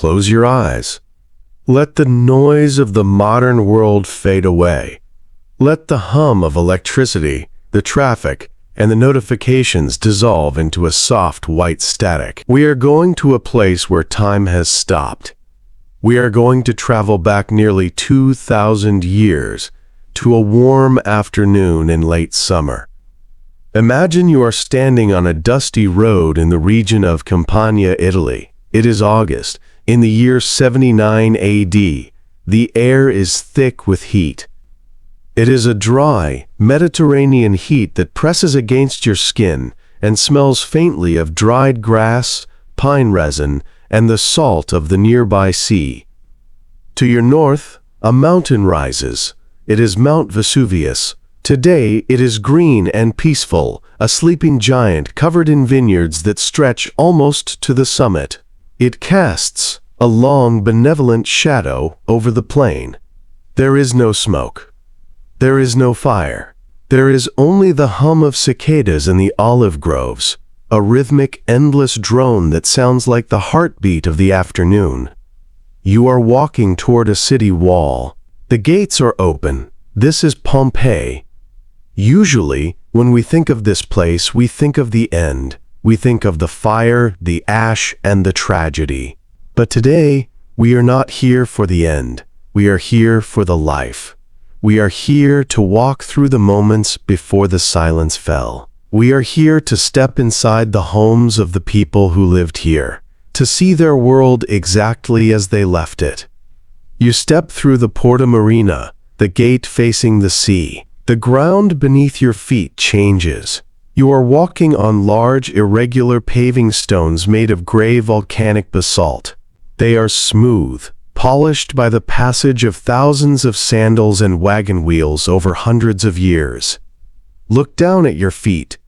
close your eyes. Let the noise of the modern world fade away. Let the hum of electricity, the traffic, and the notifications dissolve into a soft white static. We are going to a place where time has stopped. We are going to travel back nearly 2,000 years to a warm afternoon in late summer. Imagine you are standing on a dusty road in the region of Campania, Italy. It is August, in the year 79 AD. The air is thick with heat. It is a dry, Mediterranean heat that presses against your skin and smells faintly of dried grass, pine resin, and the salt of the nearby sea. To your north, a mountain rises. It is Mount Vesuvius. Today it is green and peaceful, a sleeping giant covered in vineyards that stretch almost to the summit. It casts a long, benevolent shadow over the plain. There is no smoke. There is no fire. There is only the hum of cicadas in the olive groves, a rhythmic, endless drone that sounds like the heartbeat of the afternoon. You are walking toward a city wall. The gates are open. This is Pompeii. Usually, when we think of this place, we think of the end. We think of the fire, the ash, and the tragedy. But today, we are not here for the end. We are here for the life. We are here to walk through the moments before the silence fell. We are here to step inside the homes of the people who lived here, to see their world exactly as they left it. You step through the Porta Marina, the gate facing the sea. The ground beneath your feet changes. You are walking on large, irregular paving stones made of gray volcanic basalt. They are smooth, polished by the passage of thousands of sandals and wagon wheels over hundreds of years. Look down at your feet.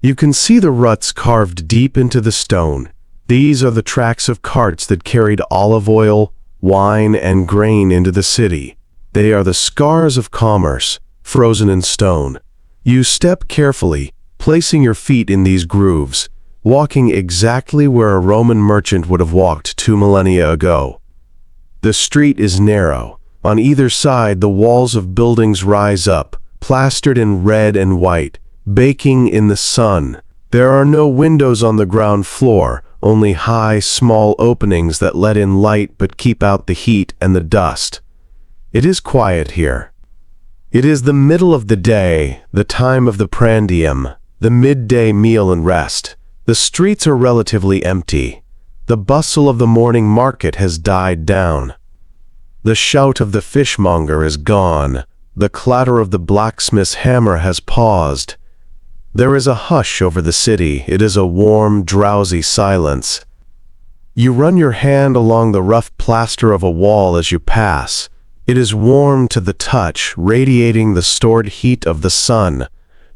You can see the ruts carved deep into the stone. These are the tracks of carts that carried olive oil, wine, and grain into the city. They are the scars of commerce, frozen in stone. You step carefully, placing your feet in these grooves, walking exactly where a Roman merchant would have walked 2 millennia ago. The street is narrow. On either side, the walls of buildings rise up, plastered in red and white, baking in the sun. There are no windows on the ground floor, only high, small openings that let in light but keep out the heat and the dust. It is quiet here. It is the middle of the day, the time of the prandium, the midday meal and rest. The streets are relatively empty. The bustle of the morning market has died down. The shout of the fishmonger is gone. The clatter of the blacksmith's hammer has paused. There is a hush over the city. It is a warm, drowsy silence. You run your hand along the rough plaster of a wall as you pass. It is warm to the touch, radiating the stored heat of the sun.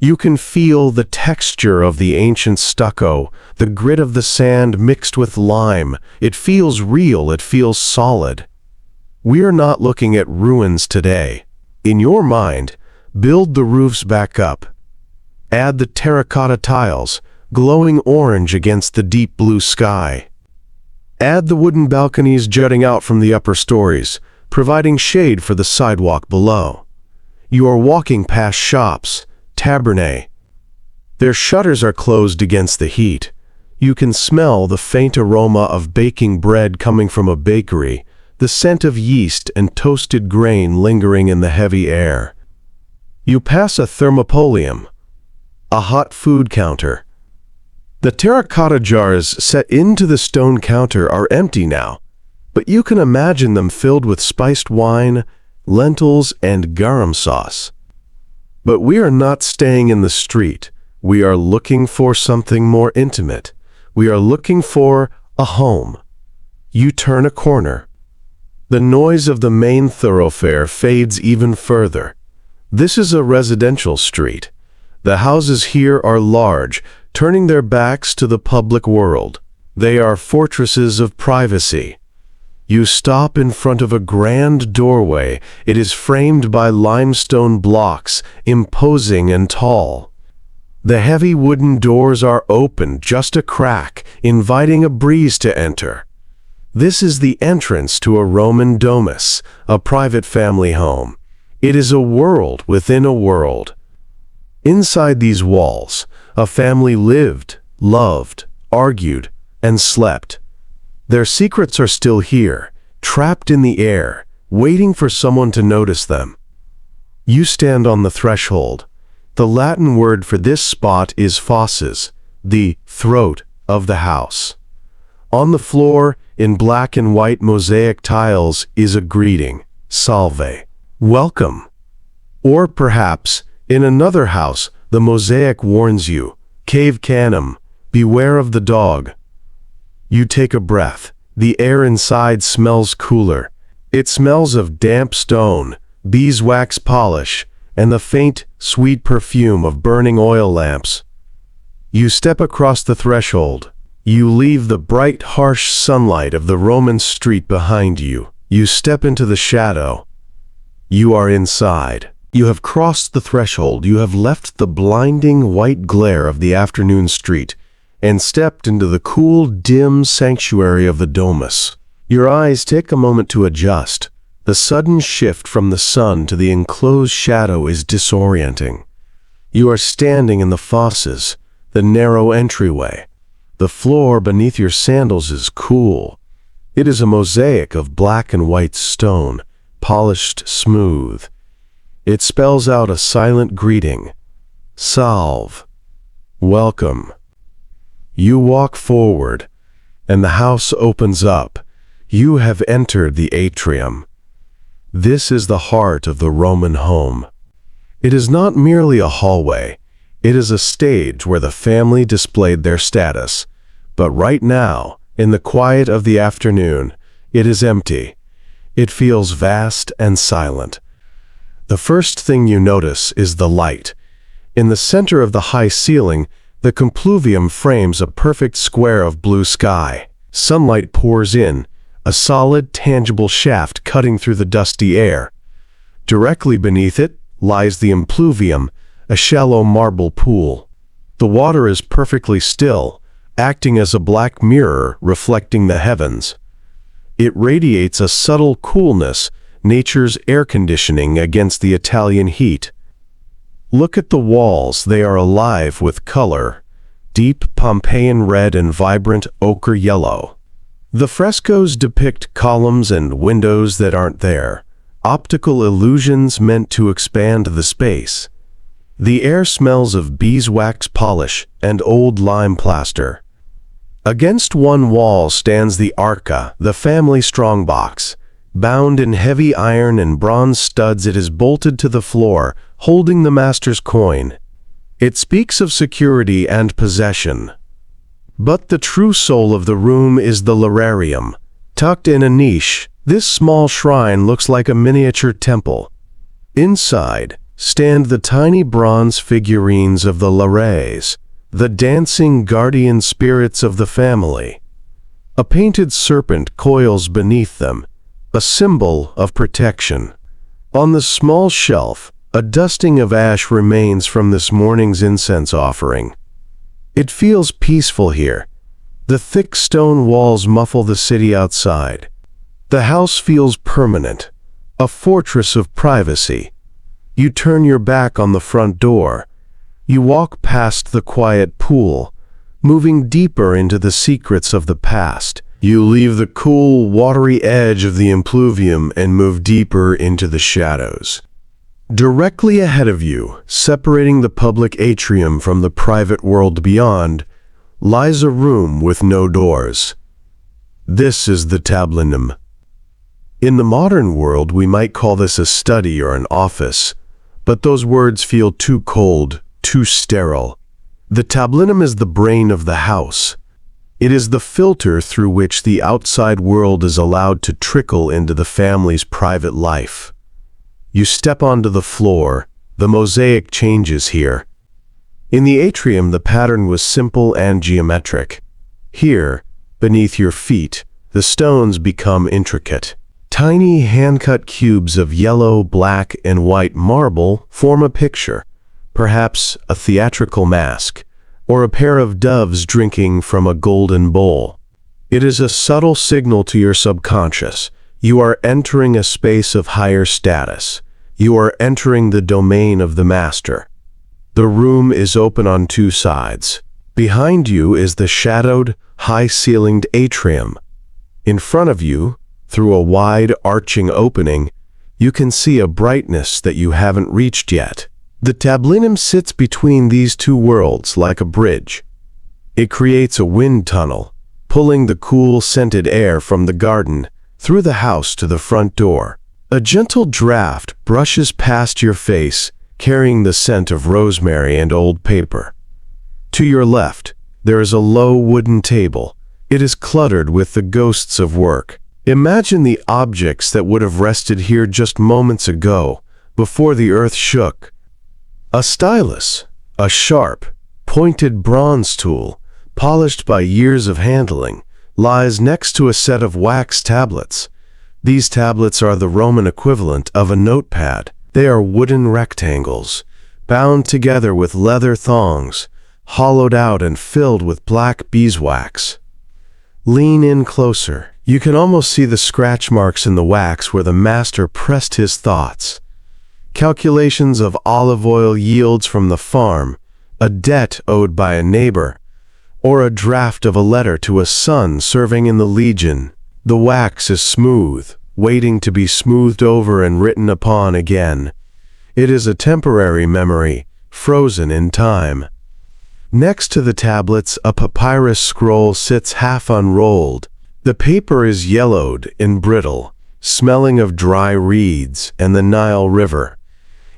You can feel the texture of the ancient stucco, the grit of the sand mixed with lime. It feels real, it feels solid. We are not looking at ruins today. In your mind, build the roofs back up. Add the terracotta tiles, glowing orange against the deep blue sky. Add the wooden balconies jutting out from the upper stories, providing shade for the sidewalk below. You are walking past shops, tabernae. Their shutters are closed against the heat. You can smell the faint aroma of baking bread coming from a bakery, the scent of yeast and toasted grain lingering in the heavy air. You pass a thermopolium, a hot food counter. The terracotta jars set into the stone counter are empty now, but you can imagine them filled with spiced wine, lentils, and garum sauce. But we are not staying in the street. We are looking for something more intimate. We are looking for a home. You turn a corner. The noise of the main thoroughfare fades even further. This is a residential street. The houses here are large, turning their backs to the public world. They are fortresses of privacy. You stop in front of a grand doorway. It is framed by limestone blocks, imposing and tall. The heavy wooden doors are open, just a crack, inviting a breeze to enter. This is the entrance to a Roman domus, a private family home. It is a world within a world. Inside these walls, a family lived, loved, argued, and slept. Their secrets are still here, trapped in the air, waiting for someone to notice them. You stand on the threshold. The Latin word for this spot is fosses, the throat of the house. On the floor, in black and white mosaic tiles, is a greeting, salve, welcome. Or perhaps, in another house, the mosaic warns you, cave canem, beware of the dog. You take a breath. The air inside smells cooler. It smells of damp stone, beeswax polish, and the faint, sweet perfume of burning oil lamps. You step across the threshold. You leave the bright, harsh sunlight of the Roman street behind you. You step into the shadow. You are inside. You have crossed the threshold. You have left the blinding white glare of the afternoon street and stepped into the cool, dim sanctuary of the domus. Your eyes take a moment to adjust. The sudden shift from the sun to the enclosed shadow is disorienting. You are standing in the fosses, the narrow entryway. The floor beneath your sandals is cool. It is a mosaic of black and white stone, polished smooth. It spells out a silent greeting. Salve. Welcome. You walk forward, and the house opens up. You have entered the atrium. This is the heart of the Roman home. It is not merely a hallway. It is a stage where the family displayed their status. But right now, in the quiet of the afternoon, it is empty. It feels vast and silent. The first thing you notice is the light. In the center of the high ceiling, the compluvium frames a perfect square of blue sky. Sunlight pours in, a solid, tangible shaft cutting through the dusty air. Directly beneath it lies the impluvium, a shallow marble pool. The water is perfectly still, acting as a black mirror reflecting the heavens. It radiates a subtle coolness, nature's air conditioning against the Italian heat. Look at the walls, they are alive with color, deep Pompeian red and vibrant ochre yellow. The frescoes depict columns and windows that aren't there, optical illusions meant to expand the space. The air smells of beeswax polish and old lime plaster. Against one wall stands the arca, the family strongbox. Bound in heavy iron and bronze studs, it is bolted to the floor, holding the master's coin. It speaks of security and possession. But the true soul of the room is the lararium. Tucked in a niche, this small shrine looks like a miniature temple. Inside stand the tiny bronze figurines of the lares, the dancing guardian spirits of the family. A painted serpent coils beneath them, a symbol of protection. On the small shelf, a dusting of ash remains from this morning's incense offering. It feels peaceful here. The thick stone walls muffle the city outside. The house feels permanent, a fortress of privacy. You turn your back on the front door. You walk past the quiet pool, moving deeper into the secrets of the past. You leave the cool, watery edge of the impluvium and move deeper into the shadows. Directly ahead of you, separating the public atrium from the private world beyond, lies a room with no doors. This is the tablinum. In the modern world, we might call this a study or an office, but those words feel too cold, too sterile. The tablinum is the brain of the house. It is the filter through which the outside world is allowed to trickle into the family's private life. You step onto the floor. The mosaic changes here. In the atrium, the pattern was simple and geometric. Here, beneath your feet, the stones become intricate. Tiny hand-cut cubes of yellow, black, and white marble form a picture, perhaps a theatrical mask, or a pair of doves drinking from a golden bowl. It is a subtle signal to your subconscious. You are entering a space of higher status. You are entering the domain of the master. The room is open on two sides. Behind you is the shadowed, high-ceilinged atrium. In front of you, through a wide, arching opening, you can see a brightness that you haven't reached yet. The tablinum sits between these two worlds like a bridge. It creates a wind tunnel, pulling the cool, scented air from the garden through the house to the front door. A gentle draft brushes past your face, carrying the scent of rosemary and old paper. To your left, there is a low wooden table. It is cluttered with the ghosts of work. Imagine the objects that would have rested here just moments ago, before the earth shook. A stylus, a sharp, pointed bronze tool, polished by years of handling, lies next to a set of wax tablets. These tablets are the Roman equivalent of a notepad. They are wooden rectangles, bound together with leather thongs, hollowed out and filled with black beeswax. Lean in closer. You can almost see the scratch marks in the wax where the master pressed his thoughts. Calculations of olive oil yields from the farm, a debt owed by a neighbor, or a draft of a letter to a son serving in the Legion. The wax is smooth, waiting to be smoothed over and written upon again. It is a temporary memory, frozen in time. Next to the tablets, a papyrus scroll sits half unrolled. The paper is yellowed and brittle, smelling of dry reeds and the Nile River.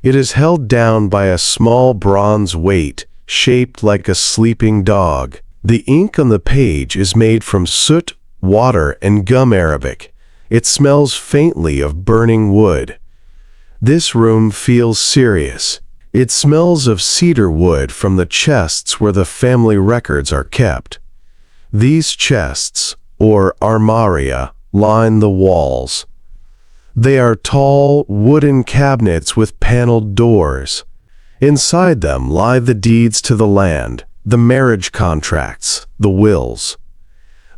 It is held down by a small bronze weight, shaped like a sleeping dog. The ink on the page is made from soot, water, and gum arabic. It smells faintly of burning wood. This room feels serious. It smells of cedar wood from the chests where the family records are kept. These chests, or armaria, line the walls. They are tall, wooden cabinets with paneled doors. Inside them lie the deeds to the land, the marriage contracts, the wills.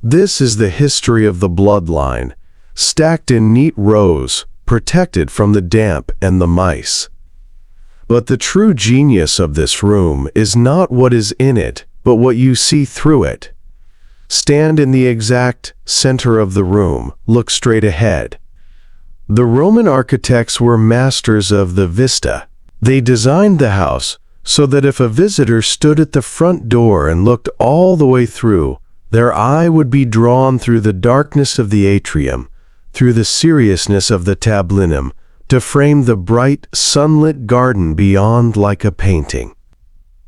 This is the history of the bloodline, stacked in neat rows, protected from the damp and the mice. But the true genius of this room is not what is in it, but what you see through it. Stand in the exact center of the room, look straight ahead. The Roman architects were masters of the vista. They designed the house so that if a visitor stood at the front door and looked all the way through, their eye would be drawn through the darkness of the atrium, through the seriousness of the tablinum, to frame the bright, sunlit garden beyond like a painting.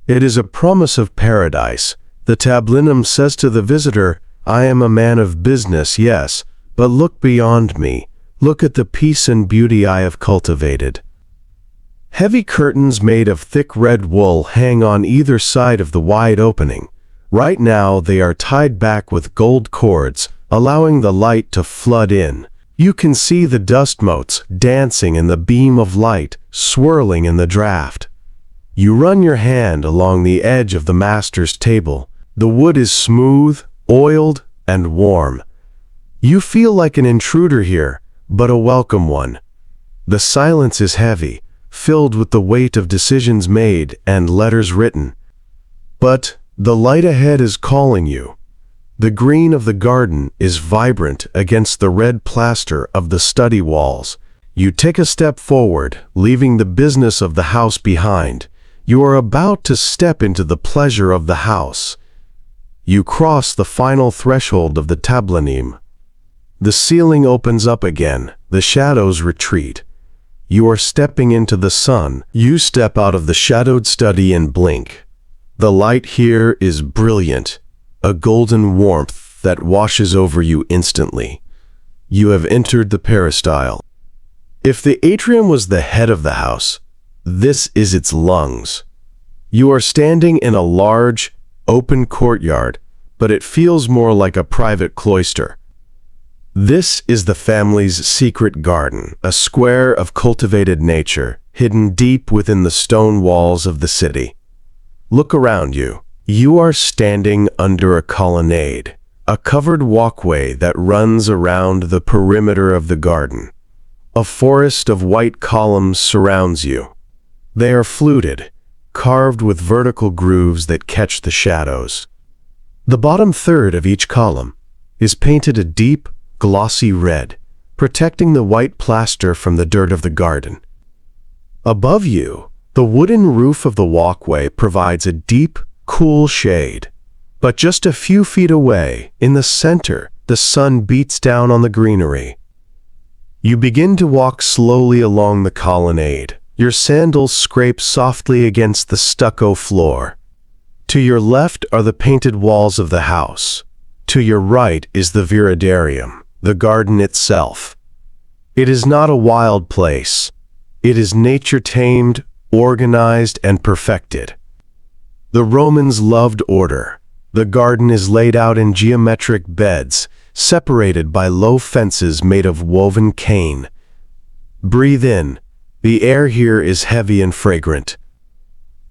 It is a promise of paradise. The tablinum says to the visitor, "I am a man of business, yes, but look beyond me. Look at the peace and beauty I have cultivated." Heavy curtains made of thick red wool hang on either side of the wide opening. Right now they are tied back with gold cords, allowing the light to flood in. You can see the dust motes dancing in the beam of light, swirling in the draft. You run your hand along the edge of the master's table. The wood is smooth, oiled, and warm. You feel like an intruder here, but a welcome one. The silence is heavy, filled with the weight of decisions made and letters written. But the light ahead is calling you. The green of the garden is vibrant against the red plaster of the study walls. You take a step forward, leaving the business of the house behind. You are about to step into the pleasure of the house. You cross the final threshold of the tablinum. The ceiling opens up again. The shadows retreat. You are stepping into the sun. You step out of the shadowed study and blink. The light here is brilliant, a golden warmth that washes over you instantly. You have entered the peristyle. If the atrium was the head of the house, this is its lungs. You are standing in a large, open courtyard, but it feels more like a private cloister. This is the family's secret garden, a square of cultivated nature, hidden deep within the stone walls of the city. Look around you. You are standing under a colonnade. a covered walkway that runs around the perimeter of the garden. A forest of white columns surrounds you. They are fluted, carved with vertical grooves that catch the shadows. The bottom third of each column is painted a deep, glossy red, protecting the white plaster from the dirt of the garden. Above you, the wooden roof of the walkway provides a deep, cool shade. But just a few feet away, in the center, the sun beats down on the greenery. You begin to walk slowly along the colonnade. Your sandals scrape softly against the stucco floor. To your left are the painted walls of the house. To your right is the viridarium, the garden itself. It is not a wild place. It is nature-tamed, organized, and perfected. The Romans loved order. The garden is laid out in geometric beds, separated by low fences made of woven cane. Breathe in. The air here is heavy and fragrant.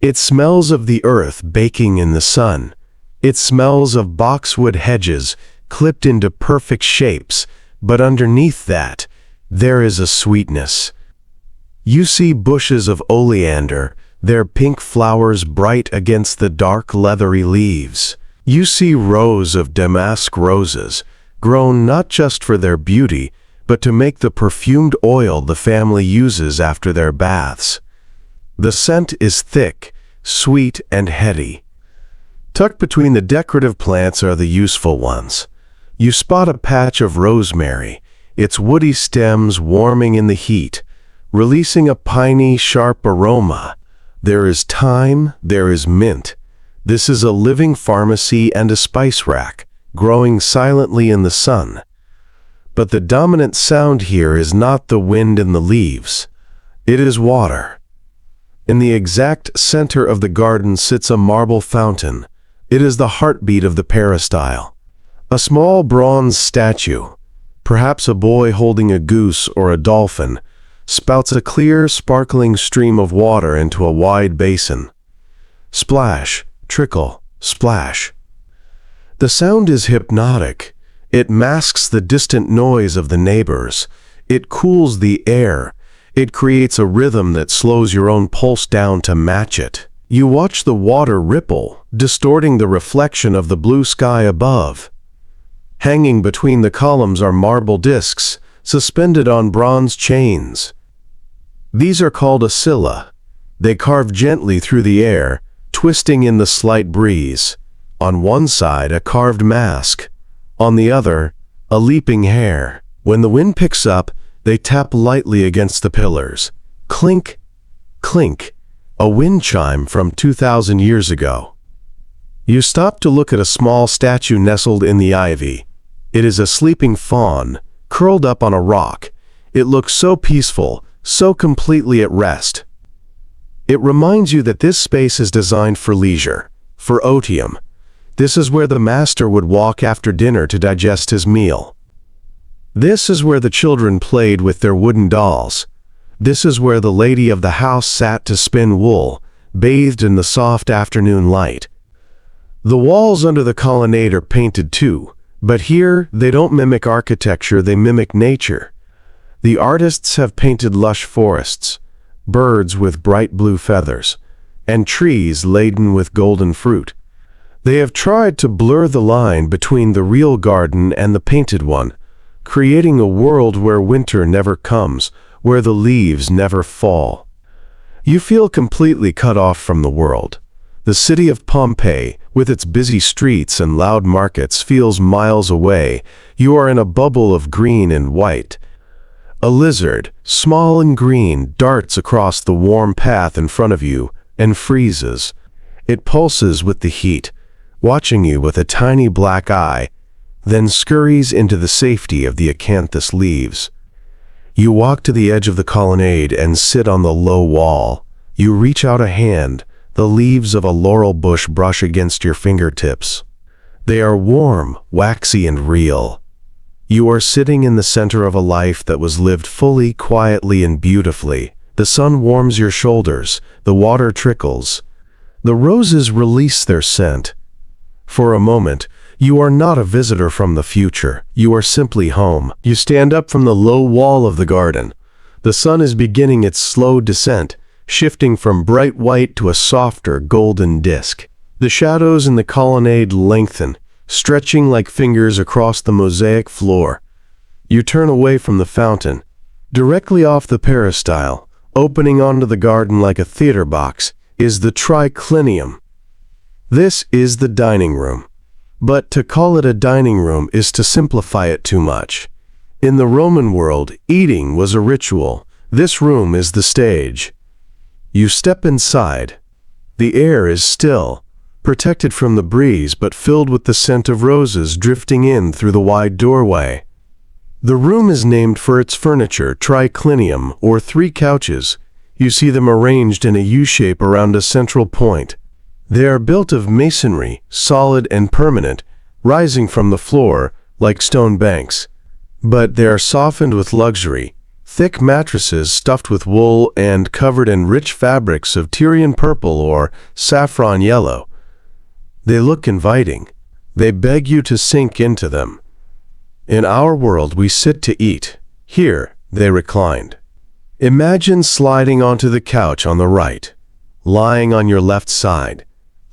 It smells of the earth baking in the sun. It smells of boxwood hedges clipped into perfect shapes, but underneath that, there is a sweetness. You see bushes of oleander, their pink flowers bright against the dark leathery leaves. You see rows of damask roses, grown not just for their beauty, but to make the perfumed oil the family uses after their baths. The scent is thick, sweet, and heady. Tucked between the decorative plants are the useful ones. You spot a patch of rosemary, its woody stems warming in the heat, releasing a piney, sharp aroma. There is thyme, there is mint. This is a living pharmacy and a spice rack, growing silently in the sun. But the dominant sound here is not the wind in the leaves. It is water. In the exact center of the garden sits a marble fountain. It is the heartbeat of the peristyle. A small bronze statue, perhaps a boy holding a goose or a dolphin, spouts a clear, sparkling stream of water into a wide basin. Splash, trickle, splash. The sound is hypnotic. It masks the distant noise of the neighbors. It cools the air. It creates a rhythm that slows your own pulse down to match it. You watch the water ripple, distorting the reflection of the blue sky above. Hanging between the columns are marble discs, suspended on bronze chains. These are called oscilla. They carve gently through the air, twisting in the slight breeze. On one side, a carved mask. On the other, a leaping hare. When the wind picks up, they tap lightly against the pillars. Clink, clink, a wind chime from 2,000 years ago. You stop to look at a small statue nestled in the ivy. It is a sleeping fawn, curled up on a rock. It looks so peaceful, so completely at rest. It reminds you that this space is designed for leisure, for otium. This is where the master would walk after dinner to digest his meal. This is where the children played with their wooden dolls. This is where the lady of the house sat to spin wool, bathed in the soft afternoon light. The walls under the colonnade are painted too, but here they don't mimic architecture, they mimic nature. The artists have painted lush forests, birds with bright blue feathers, and trees laden with golden fruit. They have tried to blur the line between the real garden and the painted one, creating a world where winter never comes, where the leaves never fall. You feel completely cut off from the world. The city of Pompeii, with its busy streets and loud markets, feels miles away. You are in a bubble of green and white. A lizard, small and green, darts across the warm path in front of you and freezes. It pulses with the heat, watching you with a tiny black eye, then scurries into the safety of the acanthus leaves. You walk to the edge of the colonnade and sit on the low wall. You reach out a hand. The leaves of a laurel bush brush against your fingertips. They are warm, waxy, and real. You are sitting in the center of a life that was lived fully, quietly, and beautifully. The sun warms your shoulders. The water trickles. The roses release their scent. For a moment, You are not a visitor from the future. You are simply home. You stand up from the low wall of the garden. The sun is beginning its slow descent, shifting from bright white to a softer golden disk. The shadows in the colonnade lengthen, stretching like fingers across the mosaic floor. You turn away from the fountain. Directly off the peristyle, opening onto the garden like a theater box, is the triclinium. This is the dining room. But to call it a dining room is to simplify it too much. In the Roman world, eating was a ritual. This room is the stage. You step inside. The air is still, protected from the breeze but filled with the scent of roses drifting in through the wide doorway. The room is named for its furniture, triclinium, or 3 couches. You see them arranged in a U-shape around a central point. They are built of masonry, solid and permanent, rising from the floor like stone banks. But they are softened with luxury, thick mattresses stuffed with wool and covered in rich fabrics of Tyrian purple or saffron yellow. They look inviting. They beg you to sink into them. In our world, we sit to eat. Here, they reclined. Imagine sliding onto the couch on the right, lying on your left side,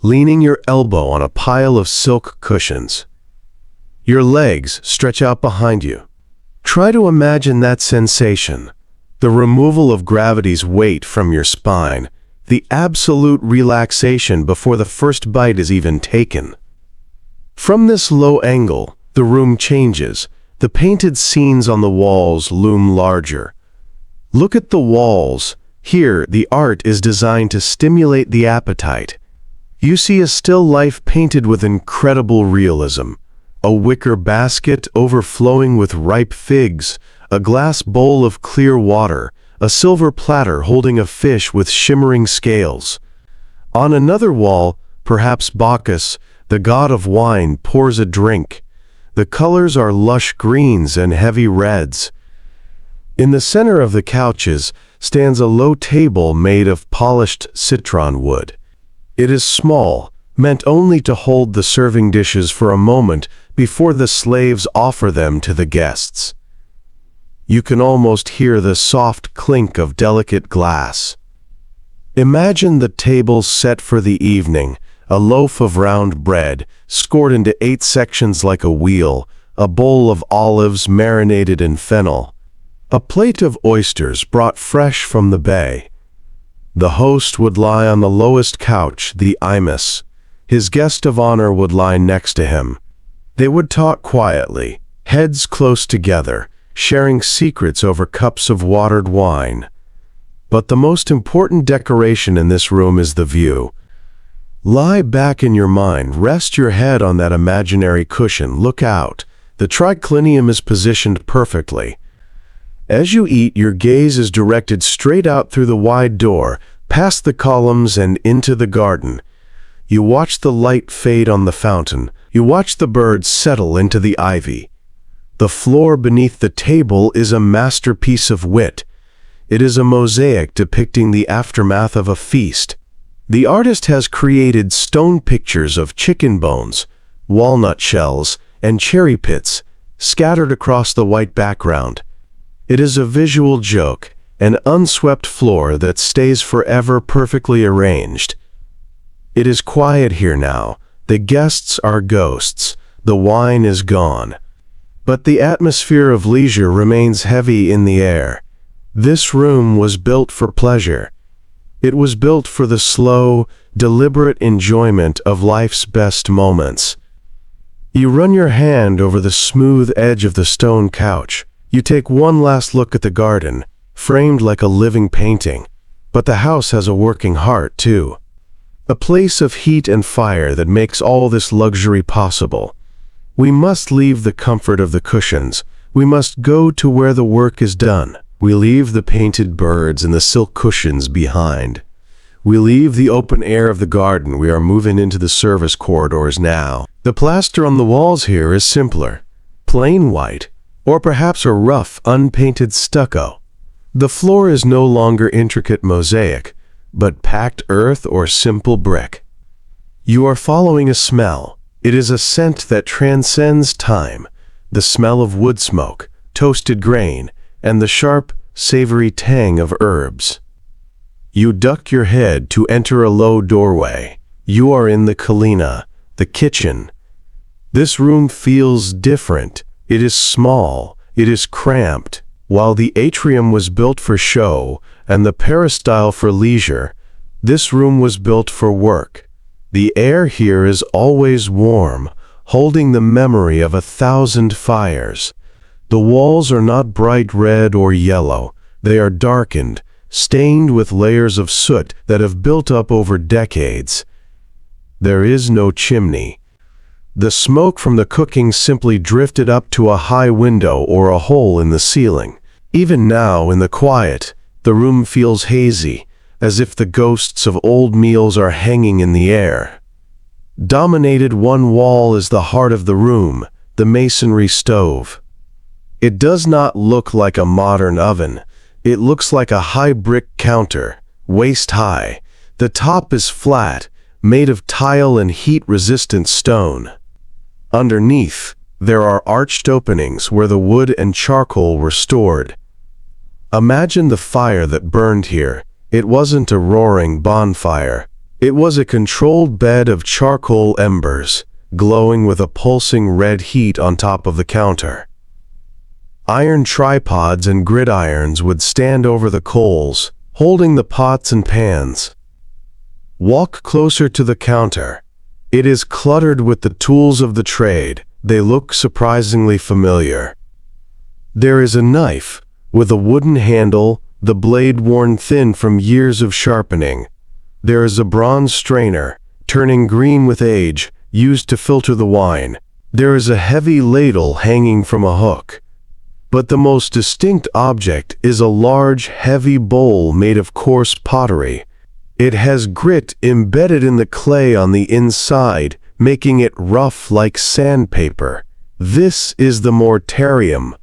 leaning your elbow on a pile of silk cushions. Your legs stretch out behind you. Try to imagine that sensation, the removal of gravity's weight from your spine, the absolute relaxation before the first bite is even taken. From this low angle, the room changes. The painted scenes on the walls loom larger. Look at the walls. Here, the art is designed to stimulate the appetite. You see a still life painted with incredible realism. A wicker basket overflowing with ripe figs, a glass bowl of clear water, a silver platter holding a fish with shimmering scales. On another wall, perhaps Bacchus, the god of wine, pours a drink. The colors are lush greens and heavy reds. In the center of the couches stands a low table made of polished citron wood. It is small, meant only to hold the serving dishes for a moment before the slaves offer them to the guests. You can almost hear the soft clink of delicate glass. Imagine the table set for the evening, a loaf of round bread, scored into 8 sections like a wheel, a bowl of olives marinated in fennel, a plate of oysters brought fresh from the bay. The host would lie on the lowest couch, the imus. His guest of honor would lie next to him. They would talk quietly, heads close together, sharing secrets over cups of watered wine. But the most important decoration in this room is the view. Lie back in your mind, rest your head on that imaginary cushion, look out. The triclinium is positioned perfectly. As you eat, your gaze is directed straight out through the wide door, past the columns and into the garden. You watch the light fade on the fountain. You watch the birds settle into the ivy. The floor beneath the table is a masterpiece of wit. It is a mosaic depicting the aftermath of a feast. The artist has created stone pictures of chicken bones, walnut shells, and cherry pits, scattered across the white background. It is a visual joke, an unswept floor that stays forever perfectly arranged. It is quiet here now. The guests are ghosts. The wine is gone. But the atmosphere of leisure remains heavy in the air. This room was built for pleasure. It was built for the slow, deliberate enjoyment of life's best moments. You run your hand over the smooth edge of the stone couch. You take one last look at the garden, framed like a living painting. But the house has a working heart, too. A place of heat and fire that makes all this luxury possible. We must leave the comfort of the cushions. We must go to where the work is done. We leave the painted birds and the silk cushions behind. We leave the open air of the garden. We are moving into the service corridors now. The plaster on the walls here is simpler, plain white, or perhaps a rough, unpainted stucco. The floor is no longer intricate mosaic, but packed earth or simple brick. You are following a smell, It is a scent that transcends time, the smell of wood smoke, toasted grain, and the sharp, savory tang of herbs. You duck your head to enter a low doorway. You are in the Kalina, the kitchen. This room feels different. It is small, it is cramped. While the atrium was built for show and the peristyle for leisure, this room was built for work. The air here is always warm, holding the memory of 1,000 fires. The walls are not bright red or yellow. They are darkened, stained with layers of soot that have built up over decades. There is no chimney. The smoke from the cooking simply drifted up to a high window or a hole in the ceiling. Even now, in the quiet, the room feels hazy, as if the ghosts of old meals are hanging in the air. Dominated one wall is the heart of the room, the masonry stove. It does not look like a modern oven. It looks like a high brick counter, waist high. The top is flat, made of tile and heat-resistant stone. Underneath, there are arched openings where the wood and charcoal were stored. Imagine the fire that burned here. It wasn't a roaring bonfire. It was a controlled bed of charcoal embers, glowing with a pulsing red heat on top of the counter. Iron tripods and gridirons would stand over the coals, holding the pots and pans. Walk closer to the counter. It is cluttered with the tools of the trade. They look surprisingly familiar. There is a knife, with a wooden handle, the blade worn thin from years of sharpening. There is a bronze strainer, turning green with age, used to filter the wine. There is a heavy ladle hanging from a hook. But the most distinct object is a large, heavy bowl made of coarse pottery. It has grit embedded in the clay on the inside, making it rough like sandpaper. This is the mortarium.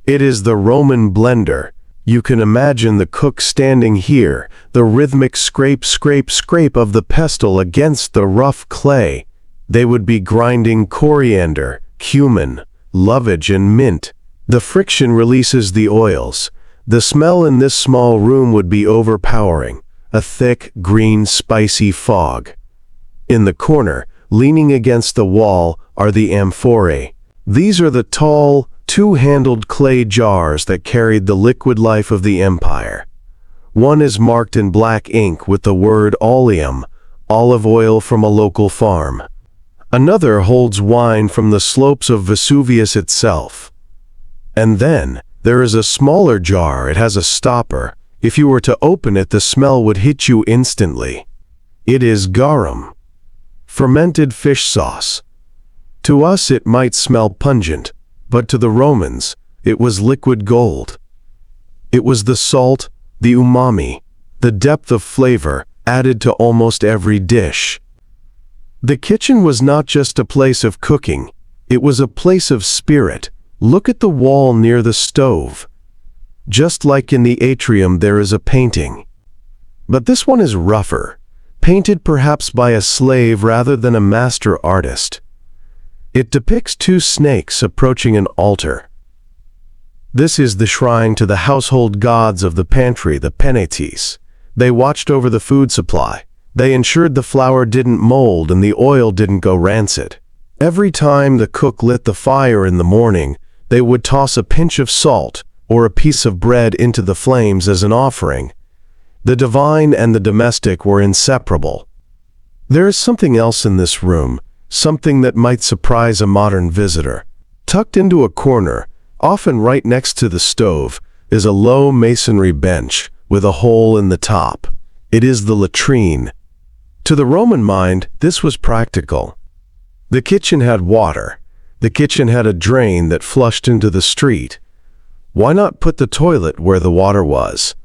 It is the Roman blender. You can imagine the cook standing here, the rhythmic scrape, scrape, scrape of the pestle against the rough clay. They would be grinding coriander, cumin, lovage, and mint. The friction releases the oils. The smell in this small room would be overpowering, a thick, green, spicy fog. In the corner, leaning against the wall, are the amphorae. These are the tall, two-handled clay jars that carried the liquid life of the empire. One is marked in black ink with the word oleum, olive oil from a local farm. Another holds wine from the slopes of Vesuvius itself. And then, there is a smaller jar. It has a stopper. If you were to open it, the smell would hit you instantly. It is garum, fermented fish sauce. To us it might smell pungent, but to the Romans, it was liquid gold. It was the salt, the umami, the depth of flavor added to almost every dish. The kitchen was not just a place of cooking, it was a place of spirit. Look at the wall near the stove. Just like in the atrium, there is a painting. But this one is rougher, painted perhaps by a slave rather than a master artist. It depicts two snakes approaching an altar. This is the shrine to the household gods of the pantry, the penates. They watched over the food supply. They ensured the flour didn't mold and the oil didn't go rancid. Every time the cook lit the fire in the morning, they would toss a pinch of salt or a piece of bread into the flames as an offering. The divine and the domestic were inseparable. There is something else in this room, something that might surprise a modern visitor. Tucked into a corner, often right next to the stove, is a low masonry bench with a hole in the top. It is the latrine. To the Roman mind, this was practical. The kitchen had water. The kitchen had a drain that flushed into the street. Why not put the toilet where the water was?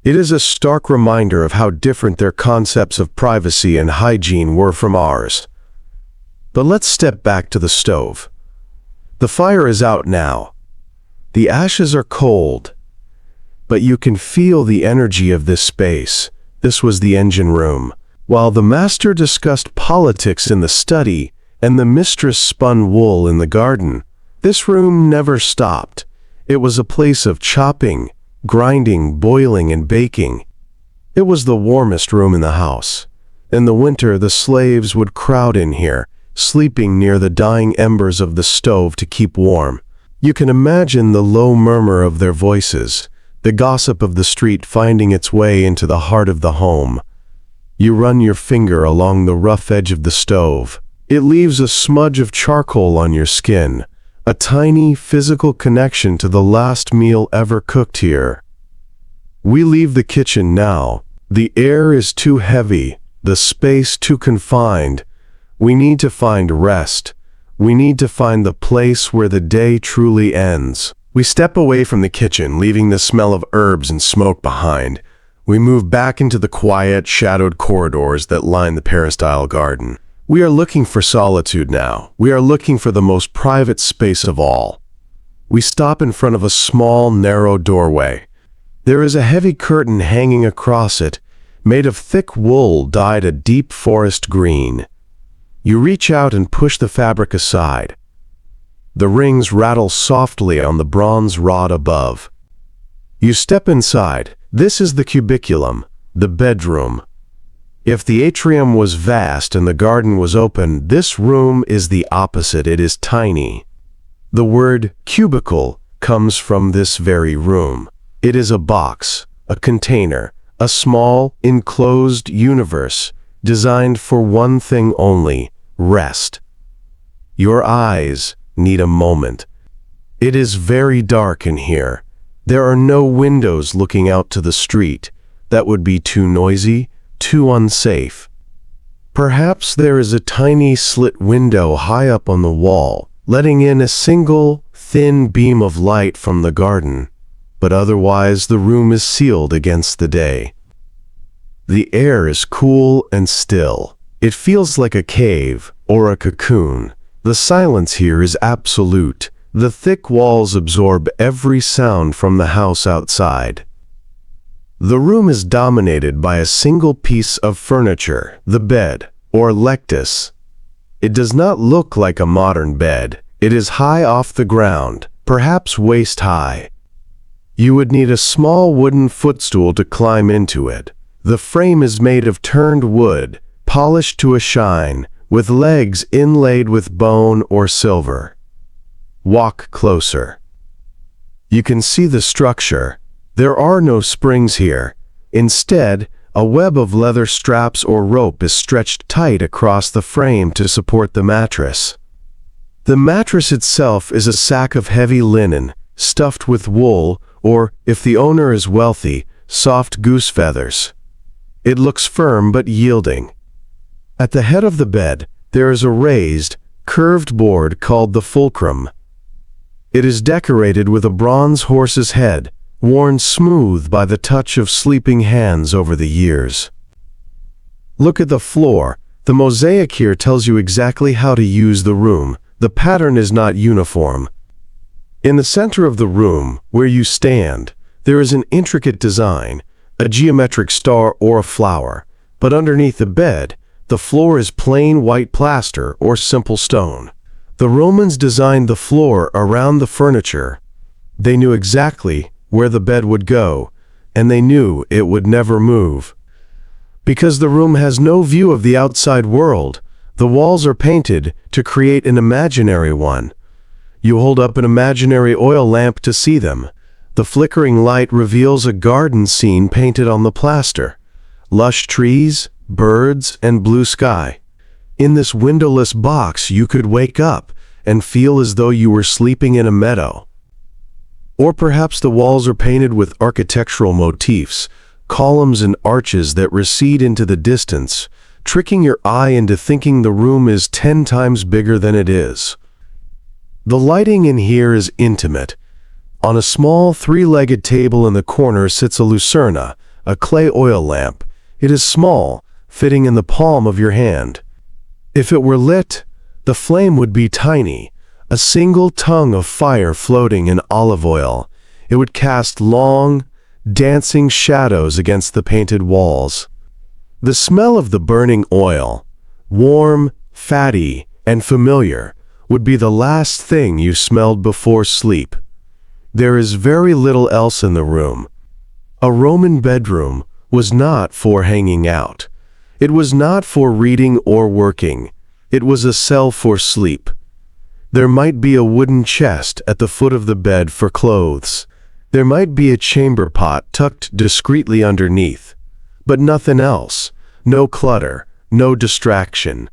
It is a stark reminder of how different their concepts of privacy and hygiene were from ours. But let's step back to the stove. The fire is out now. The ashes are cold, but you can feel the energy of this space. This was the engine room. While the master discussed politics in the study, and the mistress spun wool in the garden. This room never stopped. It was a place of chopping, grinding, boiling, and baking. It was the warmest room in the house. In the winter, the slaves would crowd in here, sleeping near the dying embers of the stove to keep warm. You can imagine the low murmur of their voices, the gossip of the street finding its way into the heart of the home. You run your finger along the rough edge of the stove. It leaves a smudge of charcoal on your skin, a tiny physical connection to the last meal ever cooked here. We leave the kitchen now. The air is too heavy, the space too confined. We need to find rest. We need to find the place where the day truly ends. We step away from the kitchen, leaving the smell of herbs and smoke behind. We move back into the quiet, shadowed corridors that line the peristyle garden. We are looking for solitude now. We are looking for the most private space of all. We stop in front of a small, narrow doorway. There is a heavy curtain hanging across it, made of thick wool dyed a deep forest green. You reach out and push the fabric aside. The rings rattle softly on the bronze rod above. You step inside. This is the cubiculum, the bedroom. If the atrium was vast and the garden was open, this room is the opposite. It is tiny. The word cubicle comes from this very room. It is a box, a container, a small, enclosed universe designed for one thing only: rest. Your eyes need a moment. It is very dark in here. There are no windows looking out to the street. That would be too noisy, too unsafe. Perhaps there is a tiny slit window high up on the wall, letting in a single, thin beam of light from the garden, but otherwise the room is sealed against the day. The air is cool and still. It feels like a cave or a cocoon. The silence here is absolute. The thick walls absorb every sound from the house outside. The room is dominated by a single piece of furniture, the bed, or lectus. It does not look like a modern bed. It is high off the ground, perhaps waist high. You would need a small wooden footstool to climb into it. The frame is made of turned wood, polished to a shine, with legs inlaid with bone or silver. Walk closer. You can see the structure. There are no springs here. Instead, a web of leather straps or rope is stretched tight across the frame to support the mattress. The mattress itself is a sack of heavy linen, stuffed with wool, or, if the owner is wealthy, soft goose feathers. It looks firm but yielding. At the head of the bed, there is a raised, curved board called the fulcrum. It is decorated with a bronze horse's head, worn smooth by the touch of sleeping hands over the years. Look at the floor. The mosaic here tells you exactly how to use the room. The pattern is not uniform. In the center of the room, where you stand, there is an intricate design, a geometric star or a flower, but underneath the bed, the floor is plain white plaster or simple stone. The Romans designed the floor around the furniture. They knew exactly where the bed would go, and they knew it would never move. Because the room has no view of the outside world, the walls are painted to create an imaginary one. You hold up an imaginary oil lamp to see them. The flickering light reveals a garden scene painted on the plaster. Lush trees, birds, and blue sky. In this windowless box, you could wake up and feel as though you were sleeping in a meadow. Or perhaps the walls are painted with architectural motifs, columns and arches that recede into the distance, tricking your eye into thinking the room is 10 times bigger than it is. The lighting in here is intimate. On a small 3-legged table in the corner sits a lucerna, a clay oil lamp. It is small, fitting in the palm of your hand. If it were lit, the flame would be tiny, a single tongue of fire floating in olive oil. It would cast long, dancing shadows against the painted walls. The smell of the burning oil, warm, fatty, and familiar would be the last thing you smelled before sleep. There is very little else in the room. A Roman bedroom was not for hanging out. It was not for reading or working. It was a cell for sleep. There might be a wooden chest at the foot of the bed for clothes. There might be a chamber pot tucked discreetly underneath. But nothing else. No clutter, no distraction.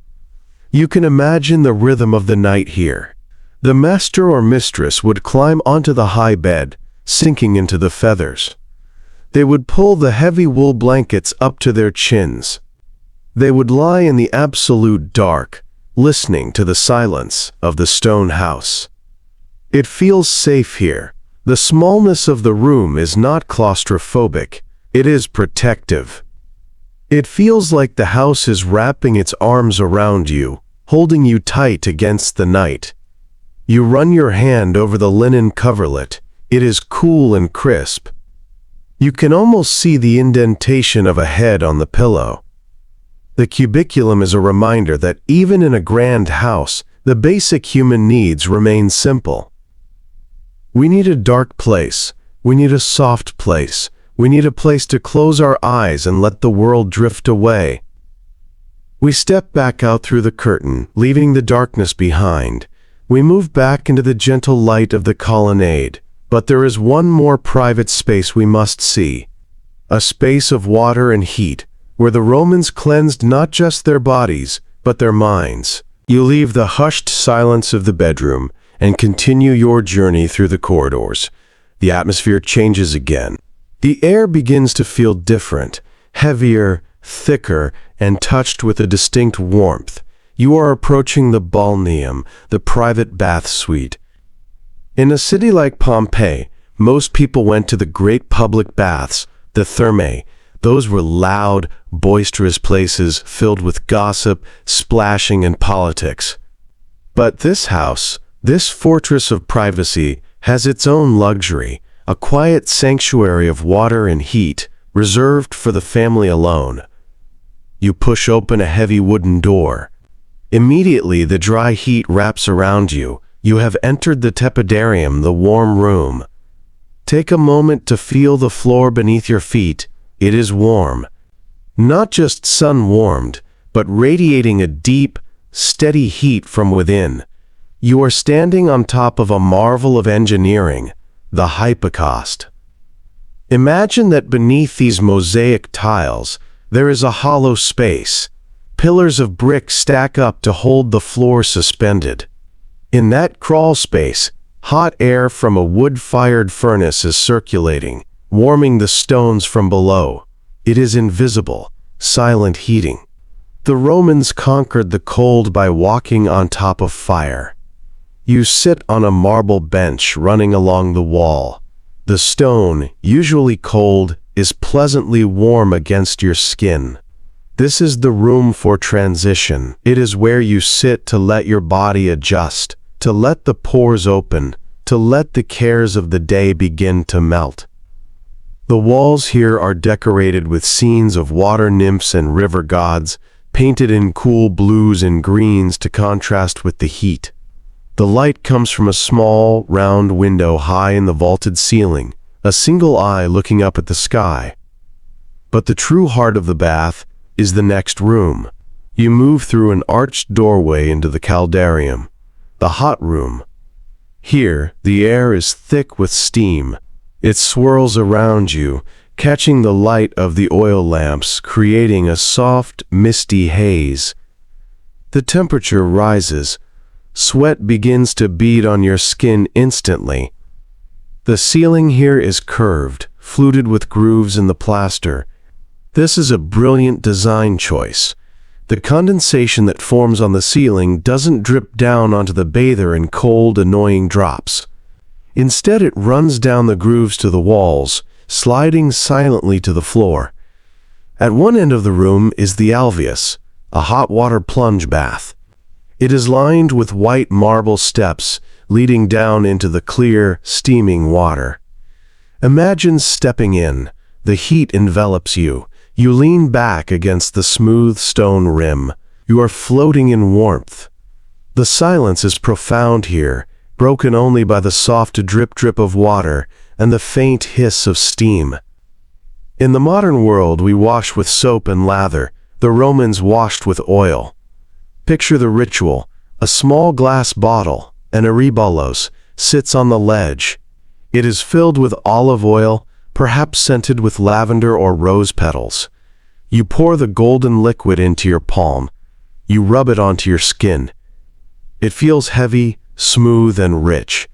You can imagine the rhythm of the night here. The master or mistress would climb onto the high bed, sinking into the feathers. They would pull the heavy wool blankets up to their chins. They would lie in the absolute dark, listening to the silence of the stone house. It feels safe here. The smallness of the room is not claustrophobic. It is protective. It feels like the house is wrapping its arms around you, holding you tight against the night. You run your hand over the linen coverlet. It is cool and crisp. You can almost see the indentation of a head on the pillow. The cubiculum is a reminder that even in a grand house, the basic human needs remain simple. We need a dark place. We need a soft place. We need a place to close our eyes and let the world drift away. We step back out through the curtain, leaving the darkness behind. We move back into the gentle light of the colonnade. But there is one more private space we must see. A space of water and heat, where the Romans cleansed not just their bodies, but their minds. You leave the hushed silence of the bedroom and continue your journey through the corridors. The atmosphere changes again. The air begins to feel different, heavier, thicker, and touched with a distinct warmth. You are approaching the balneum, the private bath suite. In a city like Pompeii, most people went to the great public baths, the thermae. Those were loud, boisterous places filled with gossip, splashing, and politics. But this house, this fortress of privacy, has its own luxury, a quiet sanctuary of water and heat, reserved for the family alone. You push open a heavy wooden door. Immediately the dry heat wraps around you. You have entered the tepidarium, the warm room. Take a moment to feel the floor beneath your feet. It is warm. Not just sun-warmed, but radiating a deep, steady heat from within. You are standing on top of a marvel of engineering, the hypocaust. Imagine that beneath these mosaic tiles, there is a hollow space. Pillars of brick stack up to hold the floor suspended. In that crawl space, hot air from a wood-fired furnace is circulating, warming the stones from below. It is invisible, silent heating. The Romans conquered the cold by walking on top of fire. You sit on a marble bench running along the wall. The stone, usually cold, is pleasantly warm against your skin. This is the room for transition. It is where you sit to let your body adjust, to let the pores open, to let the cares of the day begin to melt. The walls here are decorated with scenes of water nymphs and river gods, painted in cool blues and greens to contrast with the heat. The light comes from a small, round window high in the vaulted ceiling, a single eye looking up at the sky. But the true heart of the bath is the next room. You move through an arched doorway into the caldarium, the hot room. Here, the air is thick with steam. It swirls around you, catching the light of the oil lamps, creating a soft, misty haze. The temperature rises. Sweat begins to bead on your skin instantly. The ceiling here is curved, fluted with grooves in the plaster. This is a brilliant design choice. The condensation that forms on the ceiling doesn't drip down onto the bather in cold, annoying drops. Instead, it runs down the grooves to the walls, sliding silently to the floor. At one end of the room is the alveus, a hot water plunge bath. It is lined with white marble steps leading down into the clear, steaming water. Imagine stepping in. The heat envelops you. You lean back against the smooth stone rim. You are floating in warmth. The silence is profound here, broken only by the soft drip-drip of water and the faint hiss of steam. In the modern world, we wash with soap and lather. The Romans washed with oil. Picture the ritual. A small glass bottle, an erybolos, sits on the ledge. It is filled with olive oil, perhaps scented with lavender or rose petals. You pour the golden liquid into your palm. You rub it onto your skin. It feels heavy, smooth, and rich.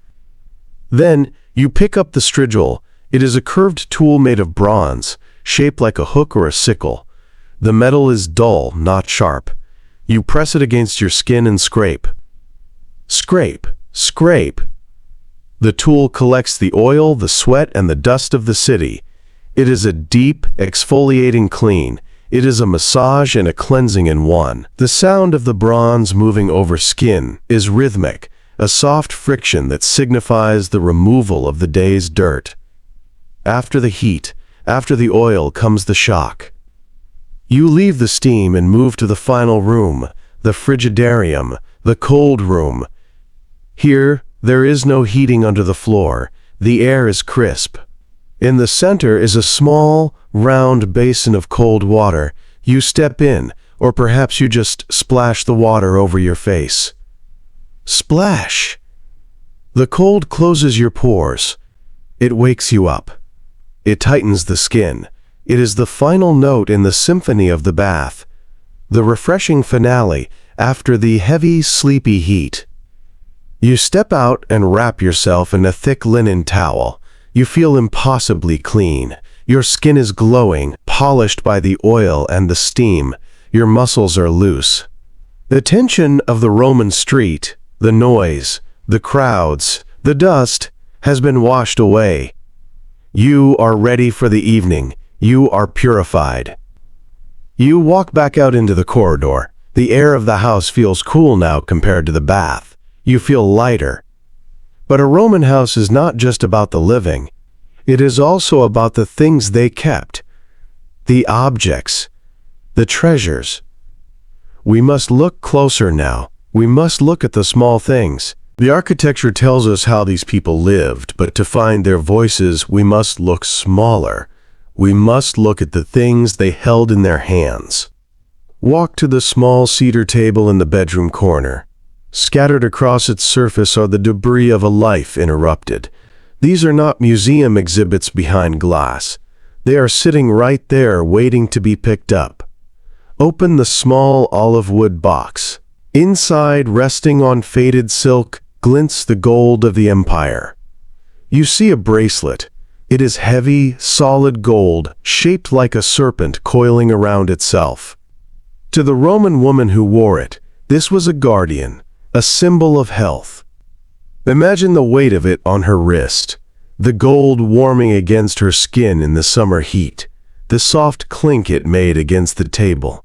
Then, you pick up the strigil. It is a curved tool made of bronze, shaped like a hook or a sickle. The metal is dull, not sharp. You press it against your skin and scrape. Scrape, scrape. The tool collects the oil, the sweat, and the dust of the city. It is a deep, exfoliating clean. It is a massage and a cleansing in one. The sound of the bronze moving over skin is rhythmic, a soft friction that signifies the removal of the day's dirt. After the heat, after the oil, comes the shock. You leave the steam and move to the final room, the frigidarium, the cold room. Here, there is no heating under the floor. The air is crisp. In the center is a small, round basin of cold water. You step in, or perhaps you just splash the water over your face. Splash! The cold closes your pores. It wakes you up. It tightens the skin. It is the final note in the symphony of the bath, the refreshing finale after the heavy, sleepy heat. You step out and wrap yourself in a thick linen towel. You feel impossibly clean. Your skin is glowing, polished by the oil and the steam. Your muscles are loose. The tension of the Roman street, the noise, the crowds, the dust, has been washed away. You are ready for the evening. You are purified. You walk back out into the corridor. The air of the house feels cool now compared to the bath. You feel lighter. But a Roman house is not just about the living. It is also about the things they kept, the objects, the treasures. We must look closer now. We must look at the small things. The architecture tells us how these people lived, but to find their voices, we must look smaller. We must look at the things they held in their hands. Walk to the small cedar table in the bedroom corner. Scattered across its surface are the debris of a life interrupted. These are not museum exhibits behind glass. They are sitting right there waiting to be picked up. Open the small olive wood box. Inside, resting on faded silk, glints the gold of the empire. You see a bracelet. It is heavy, solid gold, shaped like a serpent coiling around itself. To the Roman woman who wore it, this was a guardian, a symbol of health. Imagine the weight of it on her wrist, the gold warming against her skin in the summer heat, the soft clink it made against the table.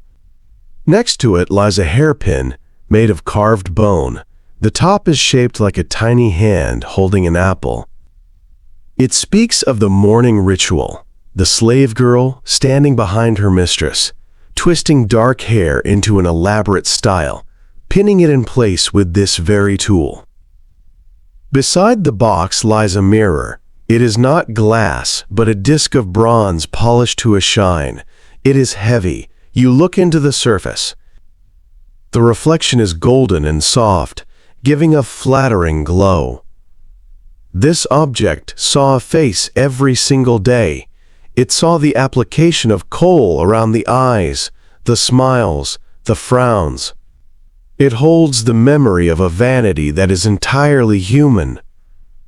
Next to it lies a hairpin made of carved bone. The top is shaped like a tiny hand holding an apple. It speaks of the morning ritual, the slave girl standing behind her mistress, twisting dark hair into an elaborate style, pinning it in place with this very tool. Beside the box lies a mirror. It is not glass, but a disc of bronze polished to a shine. It is heavy. You look into the surface. The reflection is golden and soft, giving a flattering glow. This object saw a face every single day. It saw the application of kohl around the eyes, the smiles, the frowns. It holds the memory of a vanity that is entirely human.